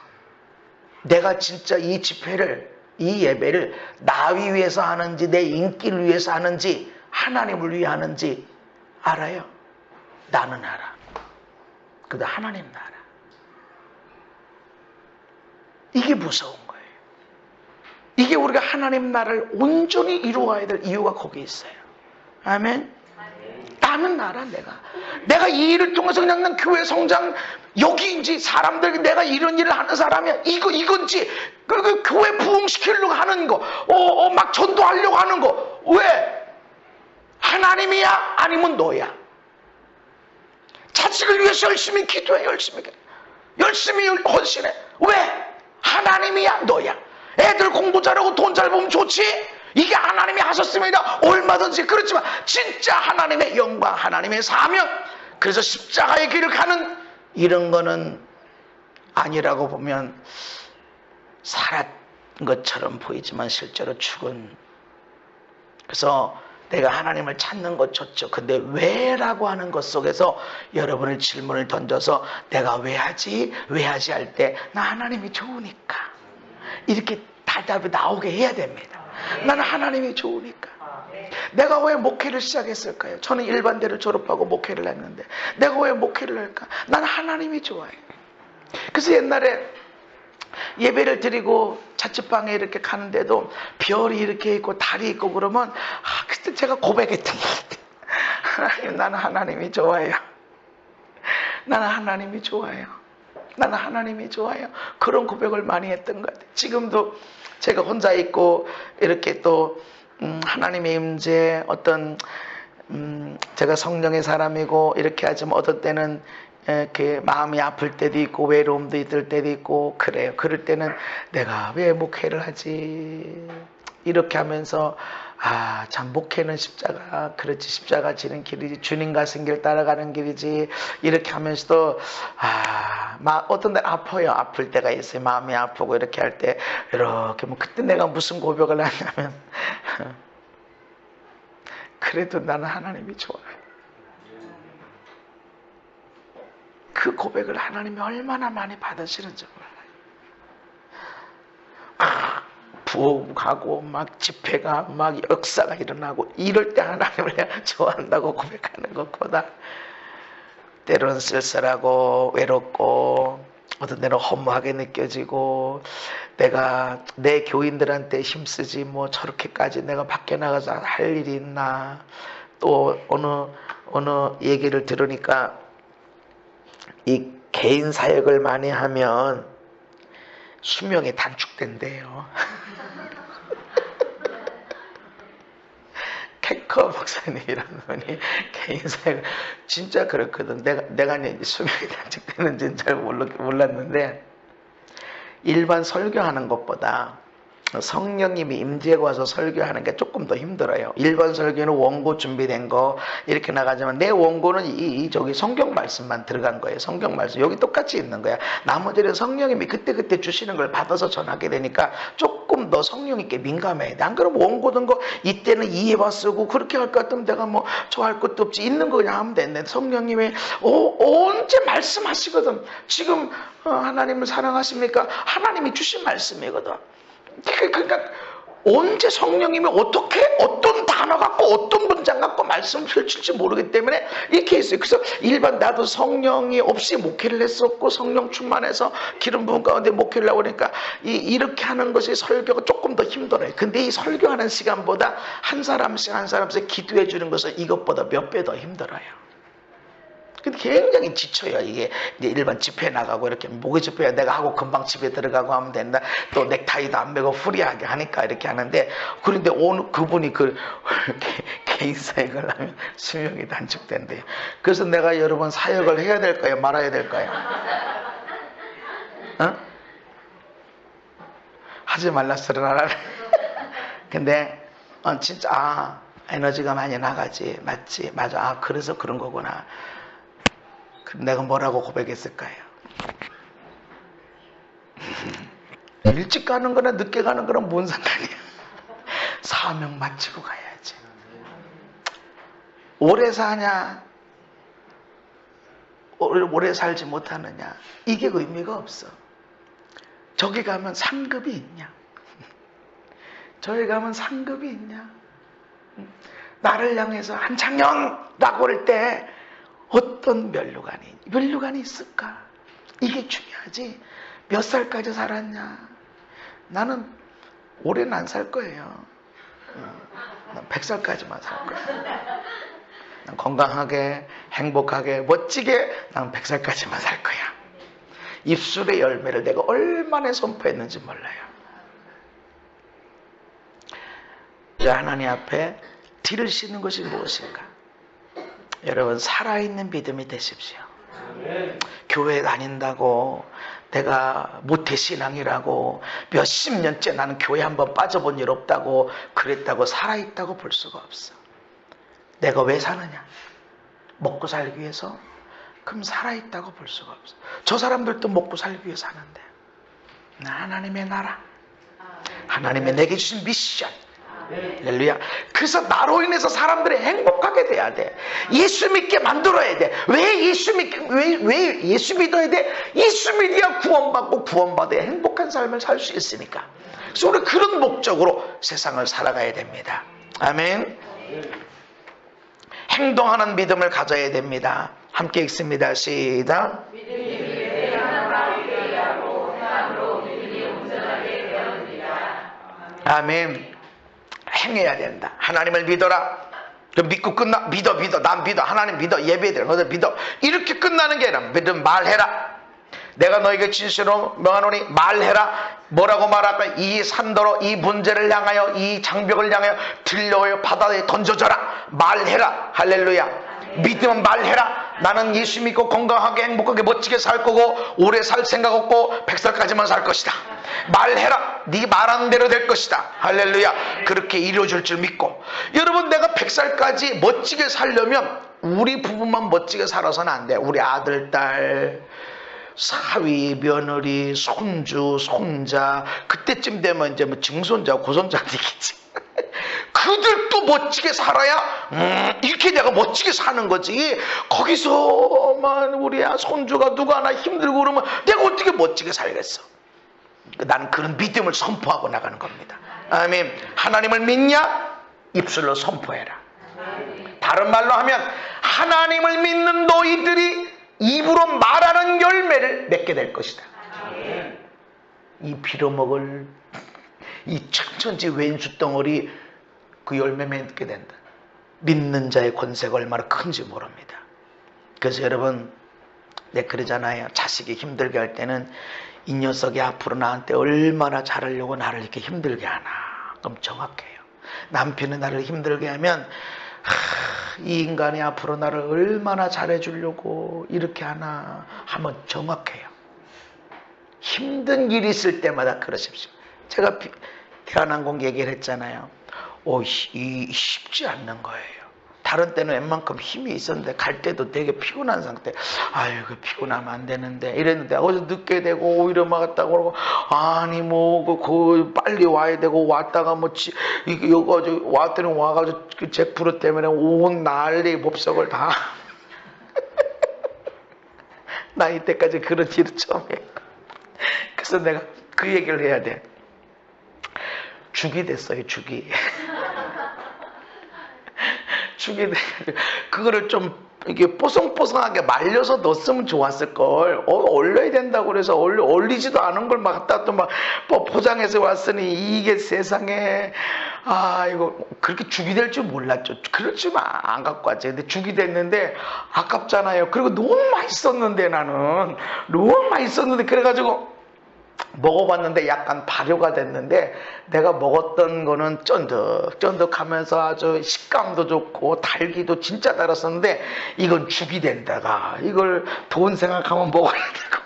내가 진짜 이 집회를, 이 예배를 나 위해서 하는지 내 인기를 위해서 하는지 하나님을 위해 하는지 알아요? 나는 알아. 근데 하나님은 알아. 이게 무서운 거예요. 이게 우리가 하나님 나라를 온전히 이루어야 될 이유가 거기 있어요. 아멘. 나는 알아. 내가 이 일을 통해서 그냥 난 교회 성장 여기인지 사람들 내가 이런 일을 하는 사람이야 이건지 그 교회 부흥시키려고 하는 거 막 전도하려고 하는 거 왜? 하나님이야? 아니면 너야? 자식을 위해서 열심히 기도해. 열심히 헌신해. 왜? 하나님이야? 너야? 애들 공부 잘하고 돈 잘 벌면 좋지? 이게 하나님이 하셨습니다. 얼마든지. 그렇지만 진짜 하나님의 영광, 하나님의 사명, 그래서 십자가의 길을 가는 이런 거는 아니라고 보면 살았 것처럼 보이지만 실제로 죽은. 그래서 내가 하나님을 찾는 것 좋죠. 근데 왜? 라고 하는 것 속에서 여러분의 질문을 던져서 내가 왜 하지? 왜 하지? 할 때 나 하나님이 좋으니까 이렇게 대답이 나오게 해야 됩니다. 나는 하나님이 좋으니까. 내가 왜 목회를 시작했을까요? 저는 일반대를 졸업하고 목회를 했는데 내가 왜 목회를 할까? 나는 하나님이 좋아요. 그래서 옛날에 예배를 드리고 자취방에 이렇게 가는데도 별이 이렇게 있고 달이 있고 그러면 그때 제가 고백했던 게 하나님, 나는 하나님이 좋아요. 나는 하나님이 좋아요. 나는 하나님이 좋아요. 그런 고백을 많이 했던 것 같아요. 지금도 제가 혼자 있고 이렇게 또 하나님의 임재 어떤 제가 성령의 사람이고 이렇게 하지만 어떤 때는 이렇게 마음이 아플 때도 있고 외로움도 있을 때도 있고 그래요. 그럴 때는 내가 왜 목회를 하지? 이렇게 하면서 참 목회는 십자가, 그렇지, 십자가 지는 길이지, 주님 가신 길 따라가는 길이지, 이렇게 하면서도 어떤 날 아파요. 아플 때가 있어요. 마음이 아프고 이렇게 할 때 이렇게 그때 내가 무슨 고백을 하냐면 그래도 나는 하나님이 좋아요. 그 고백을 하나님이 얼마나 많이 받으시는지 몰라요. 부흥하고 막 집회가 막 역사가 일어나고 이럴 때 하나님을 내가 좋아한다고 고백하는 것보다 때로는 쓸쓸하고 외롭고 어떤 때는 허무하게 느껴지고 내가 내 교인들한테 힘쓰지 뭐 저렇게까지 내가 밖에 나가서 할 일이 있나. 또 어느 얘기를 들으니까 이 개인 사역을 많이 하면 수명이 단축된대요. 캐커 목사님이라는 분이 개인 사역 진짜 그렇거든. 내가 이제 수명이 단축되는지는 잘 몰랐는데 일반 설교하는 것보다 성령님이 임재가 와서 설교하는 게 조금 더 힘들어요. 일반 설교는 원고 준비된 거 이렇게 나가지만 내 원고는 저기 성경 말씀만 들어간 거예요. 성경 말씀 여기 똑같이 있는 거야. 나머지는 성령님이 그때 주시는 걸 받아서 전하게 되니까 조금 더 성령님께 민감해야 돼. 안 그러면 원고 든 거 이때는 이해봐 쓰고 그렇게 할 것 같으면 내가 뭐 좋아할 것도 없지. 있는 거 그냥 하면 되는데 성령님이 언제 말씀하시거든. 지금 하나님을 사랑하십니까? 하나님이 주신 말씀이거든. 그러니까 언제 성령님이 어떻게 어떤 단어 갖고 어떤 문장 갖고 말씀을 펼칠지 모르기 때문에 이렇게 있어요. 그래서 일반 나도 성령이 없이 목회를 했었고 성령 충만해서 기름 부은 가운데 목회를 하고 그러니까 이렇게 하는 것이 설교가 조금 더 힘들어요. 근데 이 설교하는 시간보다 한 사람씩 기도해 주는 것은 이것보다 몇 배 더 힘들어요. 근데 굉장히 지쳐요. 이게 이제 일반 집회 나가고 이렇게 목요 집회 내가 하고 금방 집에 들어가고 하면 된다. 또 넥타이도 안 매고 후리하게 하니까 이렇게 하는데 그런데 오늘 그분이 개인 사역을 하면 수명이 단축된대요. 그래서 내가 여러분 사역을 해야 될까요? 말아야 될까요? 하지 말라 소리는 안 하네. 근데 진짜 에너지가 많이 나가지. 맞지? 맞아. 그래서 그런 거구나. 내가 뭐라고 고백했을까요? 일찍 가는 거나 늦게 가는 거랑 뭔 상관이야. 사명 마치고 가야지. 오래 사냐 오래 살지 못하느냐 이게 의미가 없어. 저기 가면 상급이 있냐, 저기 가면 상급이 있냐. 나를 향해서 한창영라고 할 때 어떤 면류관이 있을까? 이게 중요하지. 몇 살까지 살았냐. 나는 오래는 안 살 거예요. 난 100살까지만 살 거예요. 난 건강하게 행복하게 멋지게 난 100살까지만 살 거야. 입술의 열매를 내가 얼마나 선포했는지 몰라요. 하나님 앞에 뒤를 씌는 것이 무엇일까? 여러분 살아있는 믿음이 되십시오. 교회 다닌다고 내가 모태신앙이라고 몇십 년째 나는 교회 한번 빠져본 일 없다고 그랬다고 살아있다고 볼 수가 없어. 내가 왜 사느냐? 먹고 살기 위해서? 그럼 살아있다고 볼 수가 없어요. 저 사람들도 먹고 살기 위해 사는데 하나님의 나라, 하나님의 내게 주신 미션, 할렐루야. 그래서 나로 인해서 사람들이 행복하게 돼야 돼. 예수 믿게 만들어야 돼. 왜 예수 믿어야 돼? 예수 믿어야 구원받고 구원받아야 행복한 삶을 살 수 있으니까. 그래서 우리 그런 목적으로 세상을 살아가야 됩니다. 아멘. 행동하는 믿음을 가져야 됩니다. 함께 읽습니다. 시작. 아멘. 행해야 된다. 하나님을 믿어라. 믿고 끝나. 믿어. 난 믿어. 하나님 믿어. 예배드려. 너들 믿어. 이렇게 끝나는 게 아니라 믿음 말해라. 내가 너에게 진실로 명하노니 말해라. 뭐라고 말할까? 이 산더러 이 문제를 향하여 이 장벽을 향하여 들려와요 바다에 던져져라. 말해라. 할렐루야. 믿으면 말해라. 나는 예수 믿고 건강하게 행복하게 멋지게 살 거고 오래 살 생각 없고 100살까지만 살 것이다. 말해라. 네 말하는 대로 될 것이다. 할렐루야. 그렇게 이루어질 줄 믿고. 여러분, 내가 100살까지 멋지게 살려면 우리 부부만 멋지게 살아서는 안 돼. 우리 아들, 딸, 사위, 며느리, 손주, 손자, 그때쯤 되면 이제 뭐 증손자, 고손자도 있겠지. 그들도 멋지게 살아야 이렇게 내가 멋지게 사는 거지. 거기서만 우리 손주가 누가 하나 힘들고 그러면 내가 어떻게 멋지게 살겠어. 나는 그런 믿음을 선포하고 나가는 겁니다. 아멘. 하나님을 믿냐? 입술로 선포해라. 다른 말로 하면 하나님을 믿는 너희들이 입으로 말하는 열매를 맺게 될 것이다. 이 빌어먹을 이 천천지 왼수 덩어리 그 열매 맺게 된다. 믿는 자의 권세가 얼마나 큰지 모릅니다. 그래서 여러분, 내가 그러잖아요. 자식이 힘들게 할 때는 이 녀석이 앞으로 나한테 얼마나 잘하려고 나를 이렇게 힘들게 하나. 그럼 정확해요. 남편이 나를 힘들게 하면 이 인간이 앞으로 나를 얼마나 잘해주려고 이렇게 하나 하면 정확해요. 힘든 일이 있을 때마다 그러십시오. 제가 대한항공 얘기를 했잖아요. 이 쉽지 않는 거예요. 다른 때는 웬만큼 힘이 있었는데 갈 때도 되게 피곤한 상태. 아이고 피곤하면 안 되는데 이랬는데 어제 늦게 되고 오히려 막았다고 그러고 아니 뭐 빨리 와야 되고 왔다가 뭐 여기 왔더니 와가지고 그 잭프루 때문에 온 난리 법석을 다. 나 이때까지 그런 일을 처음이에요. 그래서 내가 그 얘기를 해야 돼. 죽이 됐어요. 죽이. 죽이 돼. 그거를 좀 이게 뽀송뽀송하게 말려서 넣었으면 좋았을걸. 얼려야 된다고 그래서 얼리지도 않은 걸 막 갖다 또 막 포장해서 왔으니 이게 세상에 이거 그렇게 죽이 될 줄 몰랐죠. 그렇지만 안 갖고 왔지. 근데 죽이 됐는데 아깝잖아요. 그리고 너무 맛있었는데 나는 너무 맛있었는데 그래가지고 먹어봤는데 약간 발효가 됐는데 내가 먹었던 거는 쫀득쫀득하면서 아주 식감도 좋고 달기도 진짜 달았었는데 이건 죽이 된다가 이걸 돈 생각하면 먹어야 되고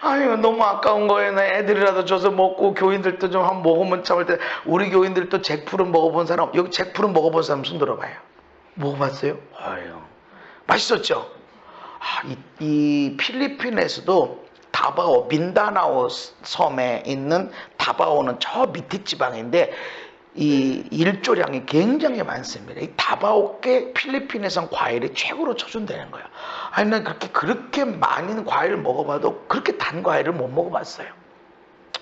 아유 너무 아까운 거예요. 애들이라도 줘서 먹고 교인들도 좀 한번 먹으면 참을 때 우리 교인들도 잭프루 먹어본 사람 여기 잭프루 먹어본 사람 손 들어봐요. 먹어봤어요? 아유 맛있었죠? 이 필리핀에서도 다바오, 민다나오 섬에 있는 다바오는 저 밑에 지방인데 이 일조량이 굉장히 많습니다. 이 다바오께 필리핀에선 과일이 최고로 쳐준다는 거예요. 아니 난 그렇게 많은 과일을 먹어봐도 그렇게 단 과일을 못 먹어봤어요.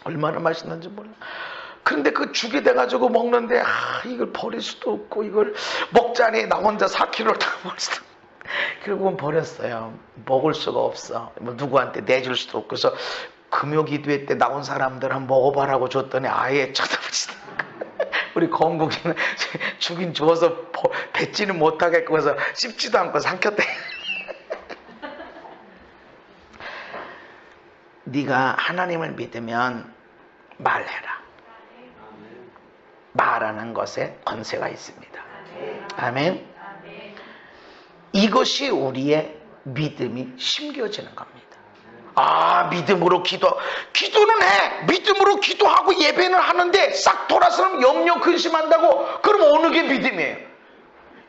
얼마나 맛있는지 몰라. 그런데 그 죽이 돼가지고 먹는데 이걸 버릴 수도 없고 이걸 먹자니 나 혼자 4kg를 다 먹을 수도 없고 결국은 버렸어요. 먹을 수가 없어. 뭐 누구한테 내줄 수도 없고. 그래서 금요기도회 때 나온 사람들 한번 먹어봐라고 줬더니 아예 쳐다보지도 않고 우리 건국이는 죽인 주워서 뱉지는 못하겠고 해서 씹지도 않고 삼켰대. 네가 하나님을 믿으면 말해라. 말하는 것에 권세가 있습니다. 아멘. 이것이 우리의 믿음이 심겨지는 겁니다. 믿음으로 기도는 해. 믿음으로 기도하고 예배는 하는데 싹 돌아서면 염려 근심한다고. 그럼 어느 게 믿음이에요?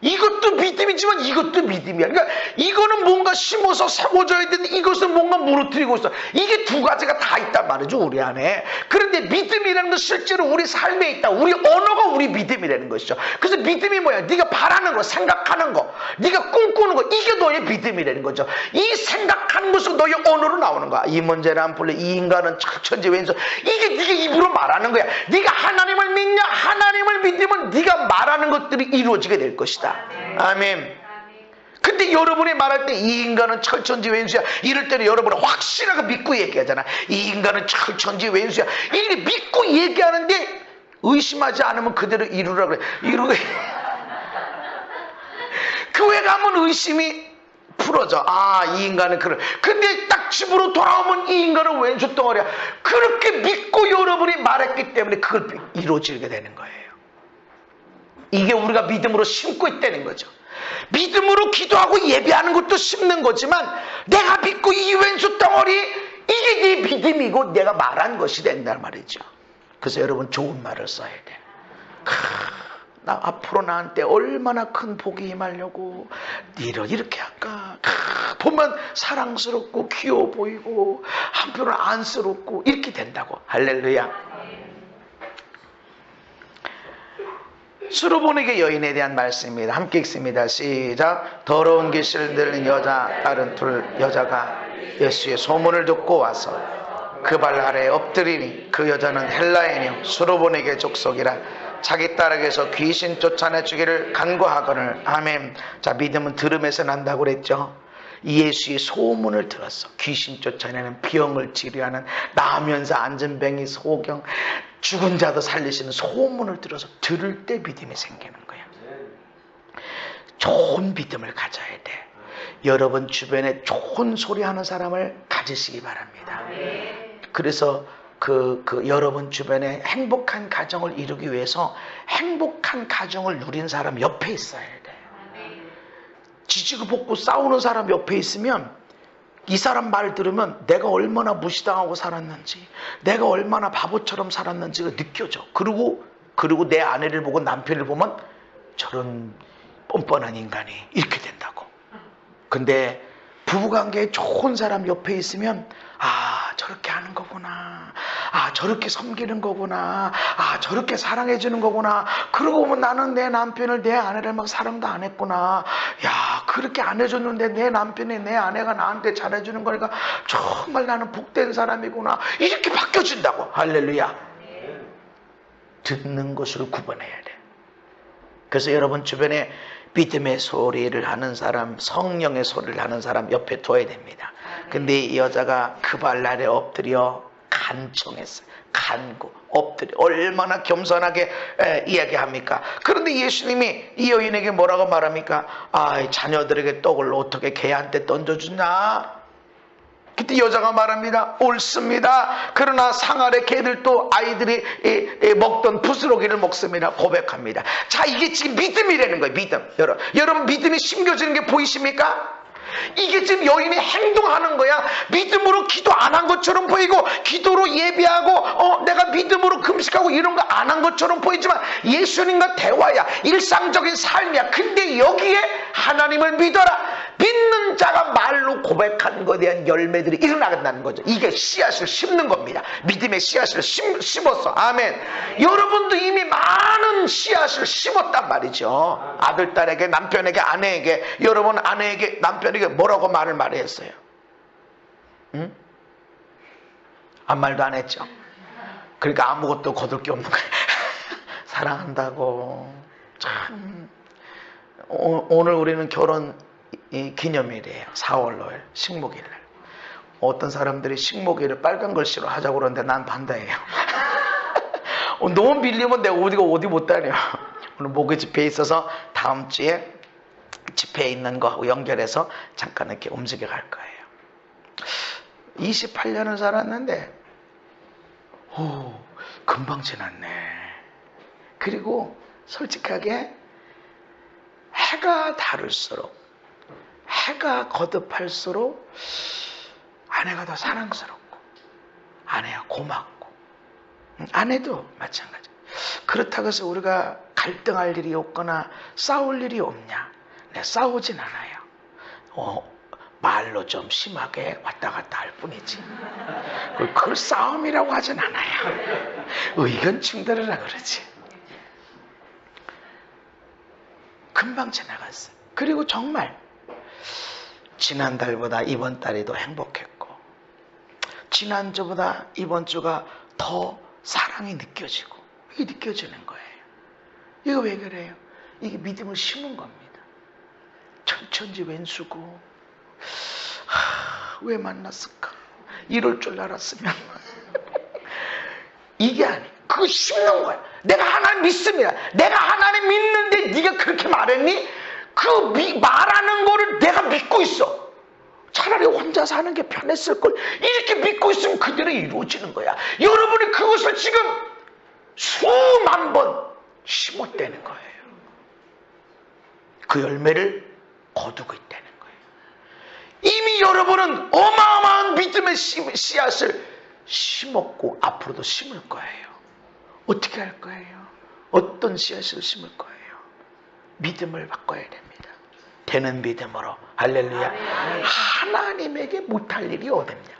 이것도 믿음이지만 이것도 믿음이야. 그러니까 이거는 뭔가 심어서 세워져야 되는데 이것은 뭔가 무너뜨리고 있어. 이게 두 가지가 다 있단 말이죠, 우리 안에. 그런데 믿음이라는 건 실제로 우리 삶에 있다. 우리 언어가 우리 믿음이라는 것이죠. 그래서 믿음이 뭐야? 네가 바라는 거, 생각하는 거, 네가 꿈꾸는 거, 이게 너의 믿음이라는 거죠. 이 생각하는 것은 너의 언어로 나오는 거야. 이 문제는 안 풀려, 이 인간은 천재 왼손. 이게 네가 입으로 말하는 거야. 네가 하나님을 믿냐? 하나님을 믿으면 네가 말하는 것들이 이루어지게 될 것이다. 아멘. 근데 여러분이 말할 때 이 인간은 철천지 왼수야, 이럴 때는 여러분은 확실하게 믿고 얘기하잖아. 이 인간은 철천지 왼수야. 이렇게 믿고 얘기하는데 의심하지 않으면 그대로 이루라 그래. 이루게. 교회 가면 의심이 풀어져. 아, 이 인간은 그래. 근데 딱 집으로 돌아오면 이 인간은 왼수 덩어리야. 그렇게 믿고 여러분이 말했기 때문에 그걸 이루어지게 되는 거예요. 이게 우리가 믿음으로 심고 있다는 거죠. 믿음으로 기도하고 예배하는 것도 심는 거지만 내가 믿고 이 왼수 덩어리, 이게 네 믿음이고 내가 말한 것이 된단 말이죠. 그래서 여러분 좋은 말을 써야 돼. 나 앞으로 나한테 얼마나 큰 복이 임하려고 니를 이렇게 할까. 보면 사랑스럽고 귀여워 보이고 한편으로 안쓰럽고 이렇게 된다고. 할렐루야. 수로보니게 여인에 대한 말씀입니다. 함께 읽습니다. 시작. 더러운 귀신을 들린 여자, 다른 둘 여자가 예수의 소문을 듣고 와서 그 발 아래에 엎드리니 그 여자는 헬라인이요 수로보니게 족속이라 자기 딸에게서 귀신 쫓아내주기를 간구하거늘. 아멘. 자, 믿음은 들음에서 난다고 그랬죠. 예수의 소문을 들었어. 귀신 쫓아내는, 병을 치료하는, 나면서 안전뱅이, 소경, 죽은 자도 살리시는 소문을 들어서 들을 때 믿음이 생기는 거야. 좋은 믿음을 가져야 돼. 여러분 주변에 좋은 소리 하는 사람을 가지시기 바랍니다. 그래서 여러분 주변에 행복한 가정을 이루기 위해서 행복한 가정을 누린 사람 옆에 있어야 돼. 지지고 볶고 싸우는 사람 옆에 있으면 이 사람 말 들으면 내가 얼마나 무시당하고 살았는지, 내가 얼마나 바보처럼 살았는지가 느껴져. 그리고 내 아내를 보고 남편을 보면 저런 뻔뻔한 인간이 이렇게 된다고. 근데 부부관계에 좋은 사람 옆에 있으면 아, 저렇게 하는 거구나. 아, 저렇게 섬기는 거구나. 아, 저렇게 사랑해주는 거구나. 그러고 보면 나는 내 남편을, 내 아내를 막 사랑도 안 했구나. 야, 그렇게 안 해줬는데 내 남편이, 내 아내가 나한테 잘해주는 거니까 정말 나는 복된 사람이구나. 이렇게 바뀌어진다고. 할렐루야. 듣는 것을 구분해야 돼. 그래서 여러분 주변에 믿음의 소리를 하는 사람, 성령의 소리를 하는 사람 옆에 둬야 됩니다. 근데 이 여자가 그 발 아래 엎드려 간청했어요. 간구, 엎드려. 얼마나 겸손하게 이야기합니까? 그런데 예수님이 이 여인에게 뭐라고 말합니까? 아, 자녀들에게 떡을 어떻게 개한테 던져주냐? 그때 여자가 말합니다. 옳습니다. 그러나 상 아래 개들도 아이들이 먹던 부스러기를 먹습니다. 고백합니다. 자, 이게 지금 믿음이라는 거예요. 믿음. 여러분 믿음이 심겨지는 게 보이십니까? 이게 지금 여인이 행동하는 거야. 믿음으로 기도 안 한 것처럼 보이고, 기도로 예배하고 내가 믿음으로 금식하고 이런 거 안 한 것처럼 보이지만 예수님과 대화야. 일상적인 삶이야. 근데 여기에 하나님을 믿어라. 믿는 자가 말로 고백하는 것에 대한 열매들이 일어나간다는 거죠. 이게 씨앗을 심는 겁니다. 믿음의 씨앗을 심었어. 아멘. 여러분도 이미 많은 씨앗을 심었단 말이죠. 아들, 딸에게, 남편에게, 아내에게. 여러분 아내에게, 남편에게 뭐라고 말을 말했어요? 응? 아무 말도 안 했죠. 그러니까 아무것도 거둘 게 없는 거예요. 사랑한다고. 참. 오늘 우리는 결혼 기념일이에요. 4월 5일 식목일날. 어떤 사람들이 식목일을 빨간 글씨로 하자고 그러는데 난 반대예요. 너무 밀리면 내가 어디 못 다녀. 오늘 목요 집회에 있어서 다음 주에 집회에 있는 거하고 연결해서 잠깐 이렇게 움직여 갈 거예요. 28년을 살았는데 금방 지났네. 그리고 솔직하게 해가 다를수록, 해가 거듭할수록 아내가 더 사랑스럽고, 아내가 고맙고, 아내도 마찬가지. 그렇다고 해서 우리가 갈등할 일이 없거나 싸울 일이 없냐? 네, 싸우진 않아요. 말로 좀 심하게 왔다 갔다 할 뿐이지. 그걸 싸움이라고 하진 않아요. 의견 충돌이라 그러지. 금방 지나갔어요. 그리고 정말 지난달보다 이번 달이 더 행복했고, 지난주보다 이번 주가 더 사랑이 느껴지고, 이게 느껴지는 거예요. 이거 왜 그래요? 이게 믿음을 심은 겁니다. 천천지 왼수고, 왜 만났을까? 이럴 줄 알았으면. 이게 아니에요. 그거 심는 거야. 내가 하나님 믿습니다. 내가 하나님 믿는데 네가 그렇게 말했니? 그 말하는 거를 내가 믿고 있어. 차라리 혼자 사는 게 편했을 걸. 이렇게 믿고 있으면 그대로 이루어지는 거야. 여러분이 그것을 지금 수만 번 심었다는 거예요. 그 열매를 거두고 있다는 거예요. 이미 여러분은 어마어마한 믿음의 씨앗을 심었고 앞으로도 심을 거예요. 어떻게 할 거예요? 어떤 씨앗을 심을 거예요? 믿음을 바꿔야 됩니다. 되는 믿음으로. 할렐루야. 하나님에게 못할 일이 어딨냐?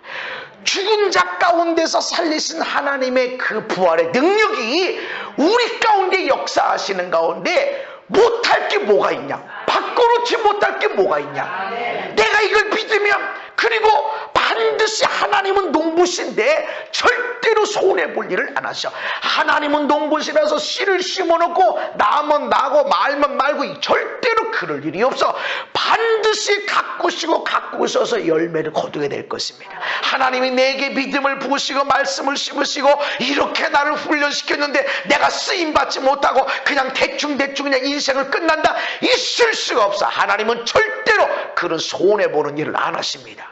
죽은 자 가운데서 살리신 하나님의 그 부활의 능력이 우리 가운데 역사하시는 가운데 못할 게 뭐가 있냐? 바꿔놓지 못할 게 뭐가 있냐? 내가 이걸 믿으면, 그리고 반드시 하나님은 농부신데 절대로 손해볼 일을 안 하셔. 하나님은 농부시라서 씨를 심어놓고 나면 나고 말면 말고 절대로 그럴 일이 없어. 반드시 가꾸시고 가꾸셔서 열매를 거두게 될 것입니다. 하나님이 내게 믿음을 부으시고 말씀을 심으시고 이렇게 나를 훈련시켰는데 내가 쓰임받지 못하고 그냥 대충 그냥 인생을 끝난다? 있을 수가 없어. 하나님은 절대로 그런 손해보는 일을 안 하십니다.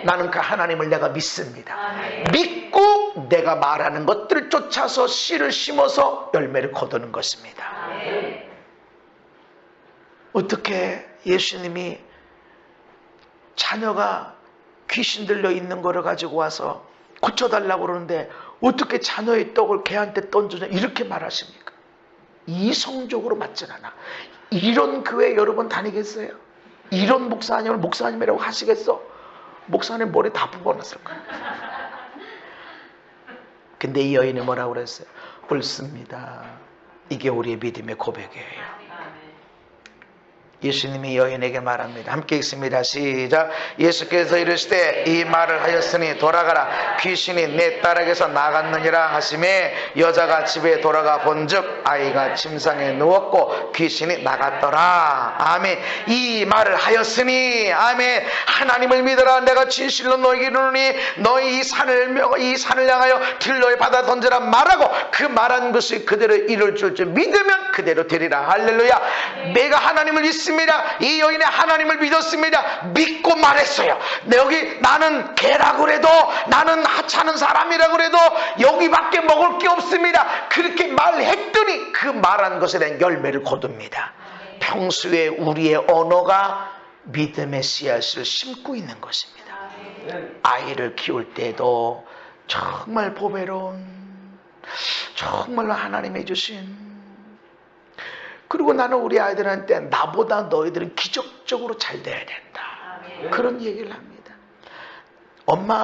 나는 그 하나님을 내가 믿습니다. 믿고 내가 말하는 것들을 쫓아서 씨를 심어서 열매를 거두는 것입니다. 어떻게 예수님이 자녀가 귀신 들려 있는 거를 가지고 와서 고쳐달라고 그러는데 어떻게 자녀의 떡을 개한테 던져줘 이렇게 말하십니까? 이성적으로 맞진 않아. 이런 교회 여러분 다니겠어요? 이런 목사님을 목사님이라고 하시겠어? 목사님 머리 다 부어놨을 거예요. 근데 이 여인이 뭐라고 그랬어요? 옳습니다. 이게 우리의 믿음의 고백이에요. 예수님이 여인에게 말합니다. 함께 읽습니다. 시작. 예수께서 이르시되 이 말을 하였으니 돌아가라. 귀신이 내 딸에게서 나갔느니라 하시매 여자가 집에 돌아가 본즉 아이가 침상에 누웠고 귀신이 나갔더라. 아멘. 이 말을 하였으니, 아멘. 하나님을 믿어라. 내가 진실로 너에게 이르노니 너희 이 산을 향하여 들러에 받아 던져라 말하고 그 말한 것이 그대로 이룰 줄 믿으면 그대로 되리라. 할렐루야. 내가 하나님을 믿습니다. 이 여인의 하나님을 믿었습니다. 믿고 말했어요. 여기 나는 개라고 그래도, 나는 하찮은 사람이라고 그래도 여기밖에 먹을 게 없습니다. 그렇게 말했더니 그 말한 것에 대한 열매를 거둡니다. 평소에 우리의 언어가 믿음의 씨앗을 심고 있는 것입니다. 아이를 키울 때도 정말 보배로운, 정말로 하나님이 주신, 그리고 나는 우리 아이들한테 나보다 너희들은 기적적으로 잘 돼야 된다. 그런 얘기를 합니다. 엄마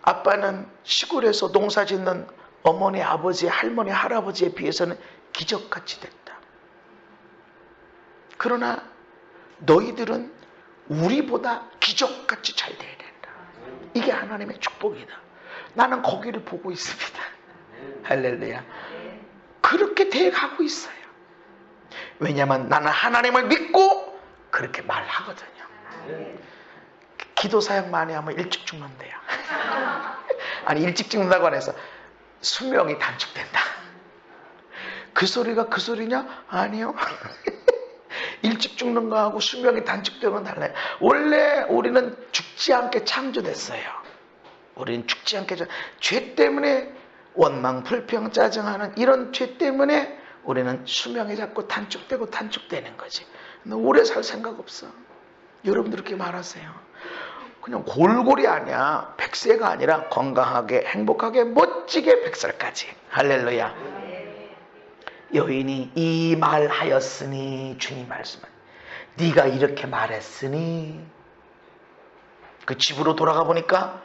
아빠는 시골에서 농사 짓는 어머니, 아버지, 할머니, 할아버지에 비해서는 기적같이 됐다. 그러나 너희들은 우리보다 기적같이 잘 돼야 된다. 이게 하나님의 축복이다. 나는 거기를 보고 있습니다. 할렐루야. 그렇게 돼가고 있어요. 왜냐하면 나는 하나님을 믿고 그렇게 말하거든요. 기도 사역 많이 하면 일찍 죽는데요. 아니, 일찍 죽는다고 안 해서 수명이 단축된다. 그 소리가 그 소리냐? 아니요. 일찍 죽는 거하고 수명이 단축되는 건 달라요. 원래 우리는 죽지 않게 창조됐어요. 우리는 죽지 않게, 죄 때문에 원망, 불평, 짜증하는 이런 죄 때문에 우리는 수명이 자꾸 단축되는 거지. 너 오래 살 생각 없어. 여러분들 그렇게 말하세요. 그냥 골골이 아니야. 100세가 아니라 건강하게, 행복하게, 멋지게 100살까지. 할렐루야. 여인이 이 말하였으니, 주님 말씀은 네가 이렇게 말했으니, 그 집으로 돌아가 보니까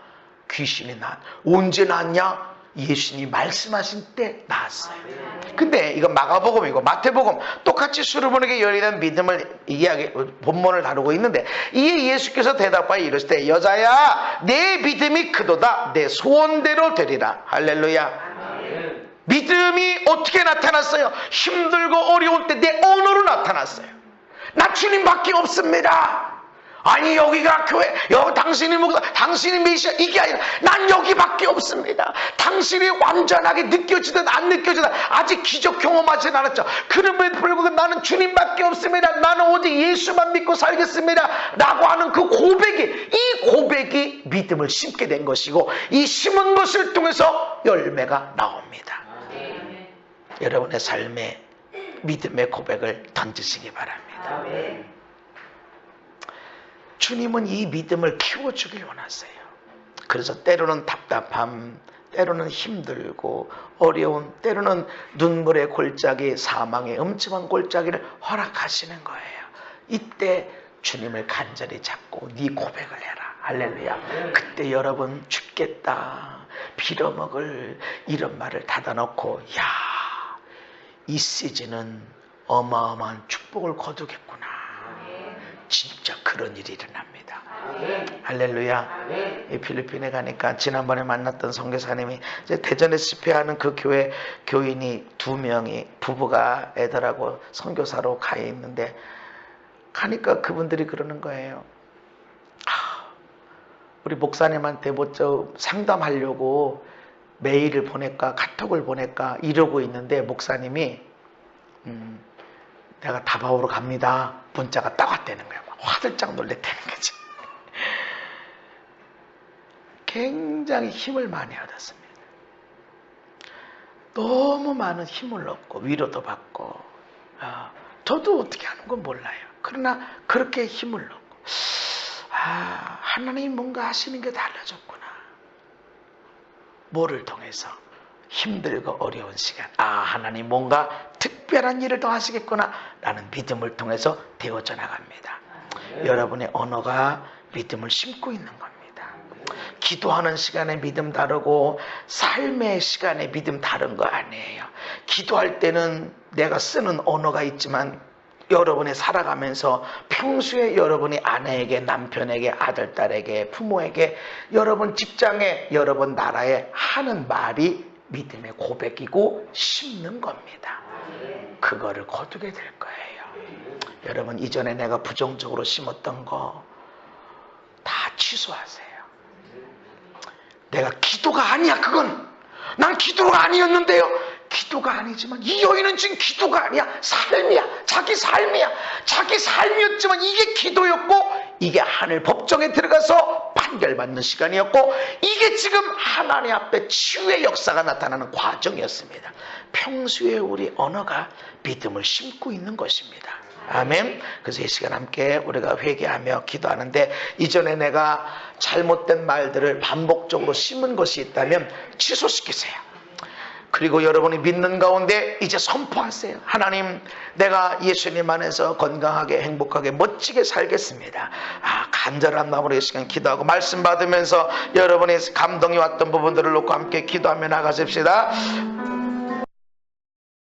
귀신이 언제 낳았냐? 예수님이 말씀하신 때 낳았어요. 근데 이거 마가복음이고 마태복음 똑같이 수르보에게 열리는 믿음을 이야기 본문을 다루고 있는데, 이에 예수께서 대답하여 이르시되 여자야 내 믿음이 크도다, 내 소원대로 되리라. 할렐루야. 믿음이 어떻게 나타났어요? 힘들고 어려울 때 내 언어로 나타났어요. 나 주님밖에 없습니다. 아니 여기가 교회, 여기 당신이 목사, 당신이 메시아, 이게 아니라 난 여기밖에 없습니다. 당신이 완전하게 느껴지든 안 느껴지든 아직 기적 경험하진 않았죠. 그럼에도 불구하고 나는 주님밖에 없습니다. 나는 오직 예수만 믿고 살겠습니다 라고 하는 그 고백이, 이 고백이 믿음을 심게 된 것이고, 이 심은 것을 통해서 열매가 나옵니다. 여러분의 삶에 믿음의 고백을 던지시기 바랍니다. 주님은 이 믿음을 키워주길 원하세요. 그래서 때로는 답답함, 때로는 힘들고 어려운, 때로는 눈물의 골짜기, 사망의 음침한 골짜기를 허락하시는 거예요. 이때 주님을 간절히 잡고 네 고백을 해라. 할렐루야. 그때 여러분 죽겠다, 빌어먹을 이런 말을 닫아놓고, 야, 이 시즌은 어마어마한 축복을 거두겠구나. 진짜 그런 일이 일어납니다. 할렐루야. 이 필리핀에 가니까 지난번에 만났던 선교사님이 대전에 집회하는 그 교회 교인이 2명이 부부가 애들하고 선교사로 가 있는데, 가니까 그분들이 그러는 거예요. 우리 목사님한테 뭐 상담하려고 메일을 보낼까 카톡을 보낼까 이러고 있는데, 목사님이 내가 다바오로 갑니다 문자가 딱 왔다는 거예요. 화들짝 놀랬다는 거죠. 굉장히 힘을 많이 얻었습니다. 너무 많은 힘을 얻고 위로도 받고, 저도 어떻게 하는 건 몰라요. 그러나 그렇게 힘을 얻고, 하나님이 뭔가 하시는 게 달라졌구나. 뭐를 통해서? 힘들고 어려운 시간, 하나님 뭔가 특별한 일을 더 하시겠구나 라는 믿음을 통해서 되어져 나갑니다. 여러분의 언어가 믿음을 심고 있는 겁니다. 기도하는 시간에 믿음 다르고 삶의 시간에 믿음 다른 거 아니에요. 기도할 때는 내가 쓰는 언어가 있지만, 여러분이 살아가면서 평소에 여러분이 아내에게, 남편에게, 아들, 딸에게, 부모에게, 여러분 직장에, 여러분 나라에 하는 말이 믿음의 고백이고 심는 겁니다. 그거를 거두게 될 거예요. 여러분, 이전에 내가 부정적으로 심었던 거 다 취소하세요. 내가 기도가 아니야, 그건. 난 기도가 아니었는데요. 기도가 아니지만 이 여인은 지금 기도가 아니야, 삶이야. 자기 삶이야. 자기 삶이었지만 이게 기도였고, 이게 하늘 법정에 들어가서 판결받는 시간이었고, 이게 지금 하나님 앞에 치유의 역사가 나타나는 과정이었습니다. 평소에 우리 언어가 믿음을 심고 있는 것입니다. 아멘. 그래서 이 시간 함께 우리가 회개하며 기도하는데, 이전에 내가 잘못된 말들을 반복적으로 심은 것이 있다면 취소시키세요. 그리고 여러분이 믿는 가운데 이제 선포하세요. 하나님, 내가 예수님 안에서 건강하게, 행복하게, 멋지게 살겠습니다. 간절한 마음으로 이 시간 기도하고 말씀 받으면서 여러분의 감동이 왔던 부분들을 놓고 함께 기도하며 나가십시다.